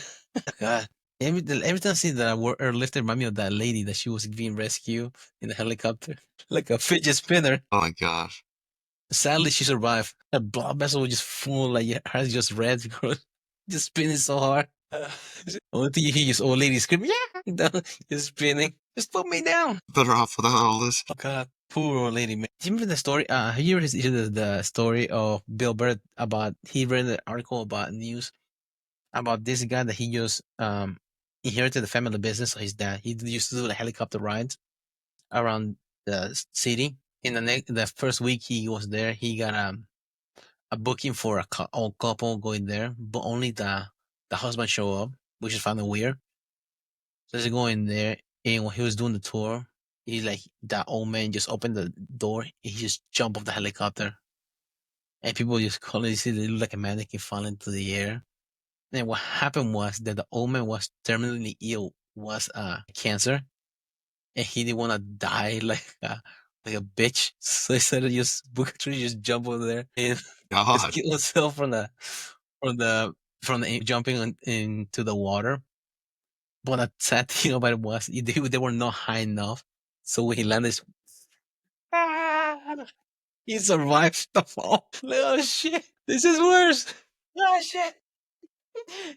[SPEAKER 1] God. Every time I see that airlift remind me of that lady that she was being rescued in the helicopter. Like a fidget spinner.
[SPEAKER 2] Oh my gosh.
[SPEAKER 1] Sadly, she survived. Her blood vessel was just full, like hers just red because just spinning so hard. Only thing you hear is old lady screaming, yeah, just spinning. Just put me down.
[SPEAKER 2] Better off without all this.
[SPEAKER 1] Oh God, poor old lady, man. Do you remember the story? Have you ever heard the story of Bill Burr about he read an article about news about this guy that he just inherited the family business of his dad. He used to do the helicopter rides around the city. In the first week he was there, he got a booking for a old couple going there, but only the husband show up, which is kind of weird. So he's going there, and when he was doing the tour, he like that old man just opened the door, and he just jumped off the helicopter, and people just call it. See, they look like a mannequin falling into the air. And what happened was that the old man was terminally ill, was cancer, and he didn't want to die like a bitch. So instead of just book a tree, just jump over there and just
[SPEAKER 2] God.
[SPEAKER 1] kill himself from the jumping into the water. But the sad thing about it was they were not high enough. So when he landed, he survived the fall. Like, oh shit, this is worse. Oh shit,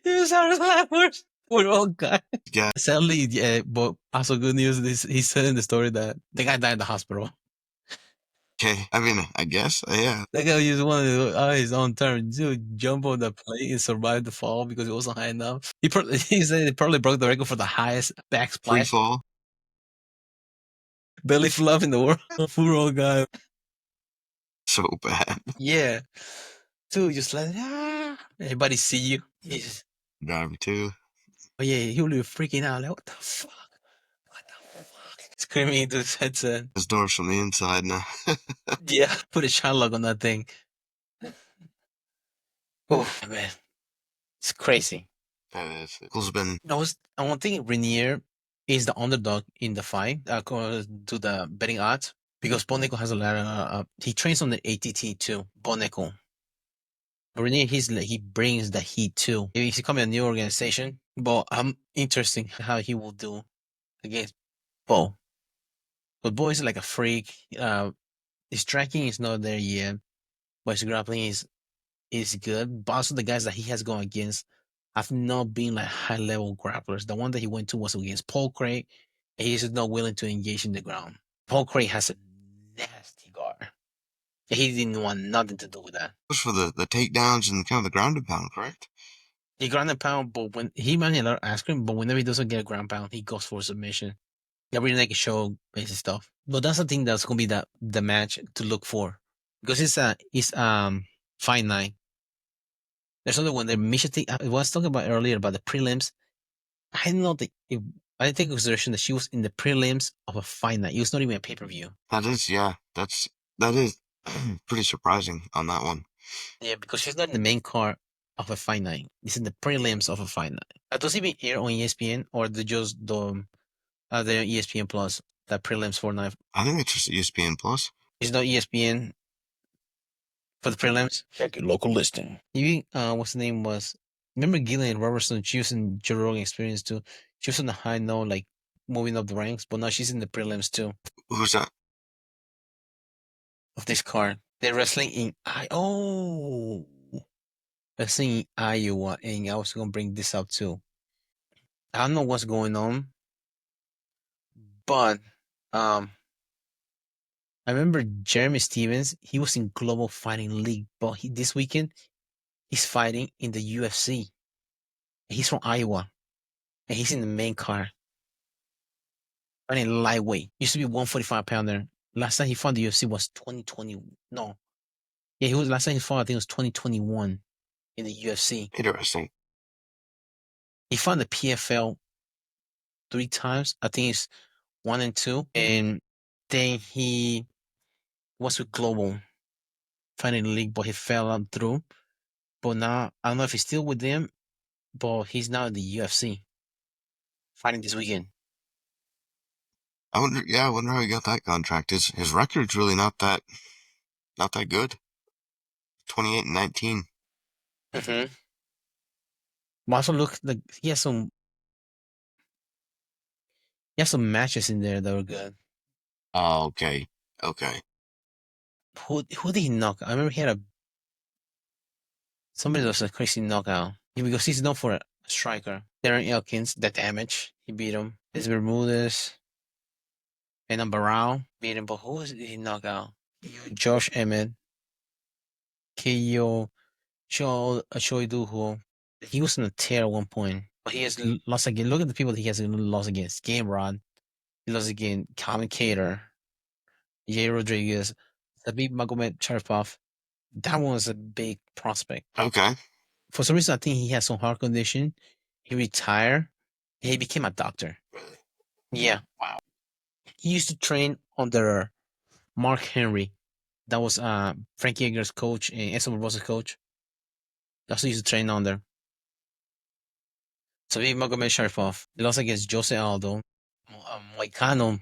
[SPEAKER 1] this is a lot worse. We're all guys.
[SPEAKER 2] Yeah.
[SPEAKER 1] Sadly, yeah, but also good news. He said in the story that the guy died in the hospital.
[SPEAKER 2] Okay. I mean, I guess. Yeah.
[SPEAKER 1] That guy just wanted to, his own turn to jump on the plane and survive the fall because it wasn't high enough. He said he probably broke the record for the highest
[SPEAKER 2] Free
[SPEAKER 1] backsplash
[SPEAKER 2] fall.
[SPEAKER 1] belly flop in the world. Poor old guy.
[SPEAKER 2] So bad.
[SPEAKER 1] Yeah. Dude, just like, everybody see you.
[SPEAKER 2] Driving too.
[SPEAKER 1] Oh yeah, he was freaking out. Like, what the fuck? What the fuck? Screaming into his headset.
[SPEAKER 2] His doors from the inside now.
[SPEAKER 1] Yeah, put a shot lock on that thing. Oh man, it's crazy.
[SPEAKER 2] That is. Cole's been.
[SPEAKER 1] I want think Rainier is the underdog in the fight according to the betting odds because Boneco has a lot of he trains on the ATT too. Boneco. Rainier, he brings the heat too. He's coming a new organization, but I'm interested how he will do against Bo. But Bo is like a freak. His striking is not there yet, but his grappling is good. But also the guys that he has gone against have not been like high level grapplers. The one that he went to was against Paul Craig, and he's not willing to engage in the ground. Paul Craig has a nasty guard. He didn't want nothing to do with that.
[SPEAKER 2] Goes for the takedowns and kind of the ground and pound, correct?
[SPEAKER 1] He ground and pound, but when he managed a lot of ice cream, but whenever he doesn't get a ground pound, he goes for a submission. Every naked show basic stuff. But that's the thing that's gonna be the match to look for. Because it's fight night. There's another one that Misha I was talking about earlier about the prelims. I didn't know that I didn't take into consideration that she was in the prelims of a fight night. It was not even a pay-per-view.
[SPEAKER 2] That is, yeah. That is pretty surprising on that one.
[SPEAKER 1] Yeah, because she's not in the main card of a fight night. It's in the prelims of a fight night. Does it even air on ESPN or just the ESPN Plus, the prelims for night?
[SPEAKER 2] I think it's just ESPN Plus.
[SPEAKER 1] It's not ESPN for the prelims. Check your local listing. Even what's the name was? Remember Gillian Robertson? She was in Joe Rogan Experience too. She was on the high note, like moving up the ranks, but now she's in the prelims too
[SPEAKER 2] Who's that?
[SPEAKER 1] of this card. They're wrestling in wrestling in Iowa, and I was gonna bring this up too. I don't know what's going on, but I remember Jeremy Stevens. He was in Global Fighting League, but this weekend he's fighting in the UFC. He's from Iowa, and he's in the main card. Fighting lightweight. Used to be 145-pounder. Last time he fought the UFC was 2020. No, yeah, he was last time he fought. I think it was 2021 in the UFC.
[SPEAKER 2] Interesting.
[SPEAKER 1] He fought the PFL 3 times. I think it's 1 and 2, and then he was with Global Fighting League, but he fell out through. But now I don't know if he's still with them, but he's now in the UFC fighting this weekend.
[SPEAKER 2] I wonder. Yeah, I wonder how he got that contract. His record's really not that good. 28-19.
[SPEAKER 1] Mm-hmm. But also look like he has some matches in there that were good.
[SPEAKER 2] Oh, okay, okay.
[SPEAKER 1] Who did he knock? I remember he had somebody that was a crazy knockout. Because he's known for a striker. Darren Elkins, the damage. He beat him. His Bermudez and Barao beat him. But who did he knock out? Josh Emmett, Keio, Choi Duho. He was on a tear at one point. But he has lost again. Look at the people that he has lost against. Game Rod. He lost again. Calvin Cater. Jay Rodriguez. Zabib Magomed Sharipov. That one was a big prospect.
[SPEAKER 2] Okay.
[SPEAKER 1] For some reason, I think he has some heart condition. He retired. And he became a doctor. Yeah. Wow. He used to train under Mark Henry. That was Frankie Edgar's coach and Esau Barbosa's coach. That's who he used to train under. So he Magomed Sharipov. He lost against Jose Aldo. Moicano.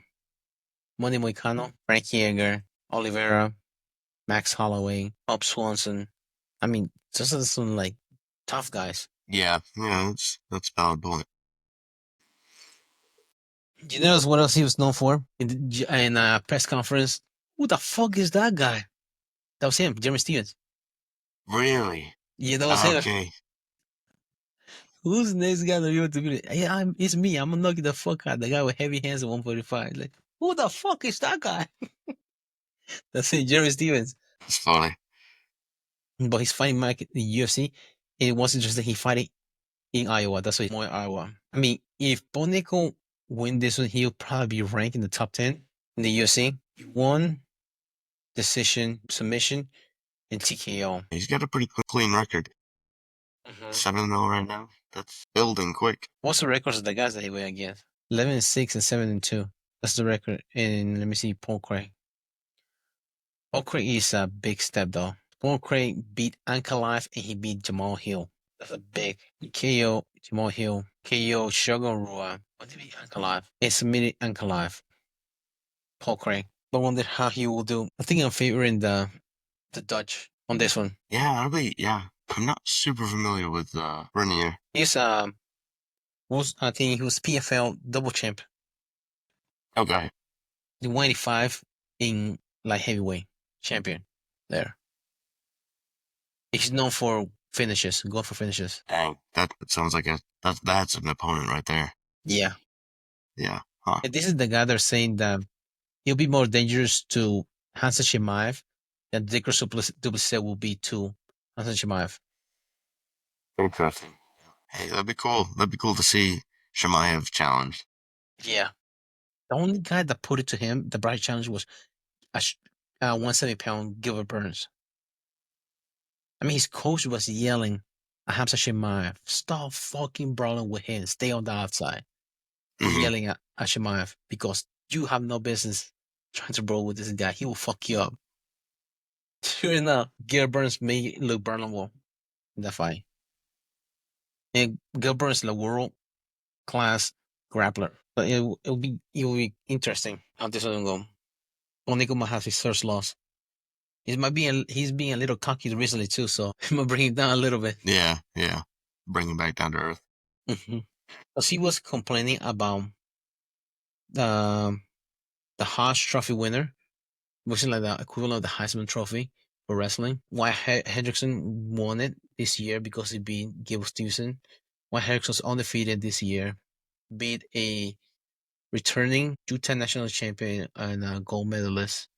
[SPEAKER 1] Money Moicano. Frankie Edgar. Oliveira. Max Holloway. Bob Swanson. I mean, those are some like tough guys.
[SPEAKER 2] Yeah, that's a valid point.
[SPEAKER 1] You know what else he was known for in a press conference? Who the fuck is that guy? That was him, Jeremy Stevens.
[SPEAKER 2] Really?
[SPEAKER 1] Yeah, that was him.
[SPEAKER 2] Okay.
[SPEAKER 1] Who's the next guy that you want to be? Yeah, it's me. I'm gonna knock you the fuck out. The guy with heavy hands at 145. Like, who the fuck is that guy? That's it, Jeremy Stevens.
[SPEAKER 2] It's funny.
[SPEAKER 1] But he's fighting Mike in the UFC. It was interesting. He fighting in Iowa. That's why he's more in Iowa. I mean, if Bonico win this one, he'll probably be ranked in the top 10 in the UFC. He won decision, submission, and TKO.
[SPEAKER 2] He's got a pretty clean record.
[SPEAKER 1] Mm-hmm.
[SPEAKER 2] 7-0 right now. That's building quick.
[SPEAKER 1] What's the records of the guys that he went against? 11-6 and 7-2. That's the record. And let me see, Paul Craig. Paul Craig is a big step though. Paul Craig beat Ankalaev and he beat Jamal Hill. That's a big KO Jamal Hill. KO Shogun Rua. What did he beat Ankalaev? And submitted Ankalaev. Paul Craig. I wonder how he will do. I think I'm favoring the Dutch on this one.
[SPEAKER 2] Yeah, I'm not super familiar with Renier.
[SPEAKER 1] He's I think he was PFL double champ.
[SPEAKER 2] Okay.
[SPEAKER 1] The 185 in light heavyweight champion there. He's known for finishes, go for finishes.
[SPEAKER 2] Dang, that sounds like that's an opponent right there.
[SPEAKER 1] Yeah.
[SPEAKER 2] Yeah. Huh.
[SPEAKER 1] And this is the guy they're saying that he'll be more dangerous to Hansa Chimaev than Dicker Duplessis will be to Hansa Chimaev.
[SPEAKER 2] Interesting. Hey, that'd be cool. That'd be cool to see Chimaev challenged.
[SPEAKER 1] Yeah. The only guy that put it to him, the bright challenge, was a 170-pound Gilbert Burns. I mean, his coach was yelling at Hamza Chimaev, stop fucking brawling with him, stay on the outside.
[SPEAKER 2] Mm-hmm.
[SPEAKER 1] Yelling at Chimaev because you have no business trying to brawl with this guy. He will fuck you up. Sure enough, Gilbert Burns made it look vulnerable in that fight. And Gilbert Burns is a world-class grappler. But it'll be interesting how this one will go. Onico might have his first loss. He's being a little cocky recently too, so I'm gonna bring him down a little bit.
[SPEAKER 2] Yeah. Bring him back down to earth.
[SPEAKER 1] Mm-hmm. Because he was complaining about the Haas Trophy winner, which is like the equivalent of the Heisman Trophy for wrestling. Why Hendrickson won it this year because he beat Gable Stevenson. Why Hendrickson was undefeated this year, beat a returning two-time national champion and a gold medalist.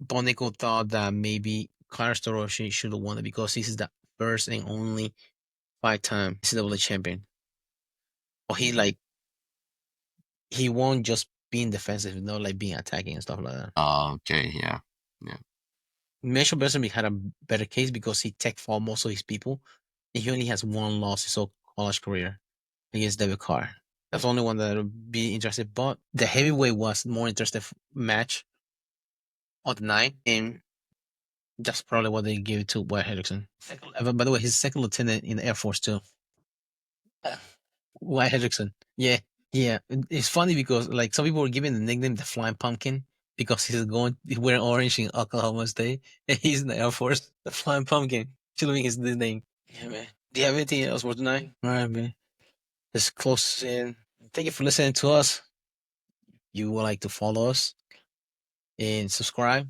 [SPEAKER 1] Bonico thought that maybe Connor Storoshi should have won it because this is the first and only 5-time NCAA champion. Or he won't just being defensive, not like being attacking and stuff like that.
[SPEAKER 2] Okay, yeah.
[SPEAKER 1] Mitchell Besserby had a better case because he tech fought most of his people, and he only has one loss his whole college career. against David Carr. That's the only one that would be interested. But the heavyweight was more interested match on the night, and that's probably what they gave it to Wyatt Hendrickson. By the way, he's second lieutenant in the Air Force too. Wyatt Hendrickson. Yeah, yeah. It's funny because like some people were giving the nickname the Flying Pumpkin because he's wearing orange in Oklahoma State, and he's in the Air Force. The Flying Pumpkin should be his nickname. Yeah, man. Do you have anything else for tonight? All right, man. Let's close in. Thank you for listening to us. You would like to follow us and subscribe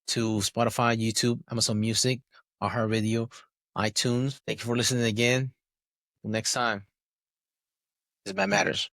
[SPEAKER 1] to Spotify, YouTube, Amazon Music, iHeartRadio, iTunes. Thank you for listening again. Till next time. This man matters.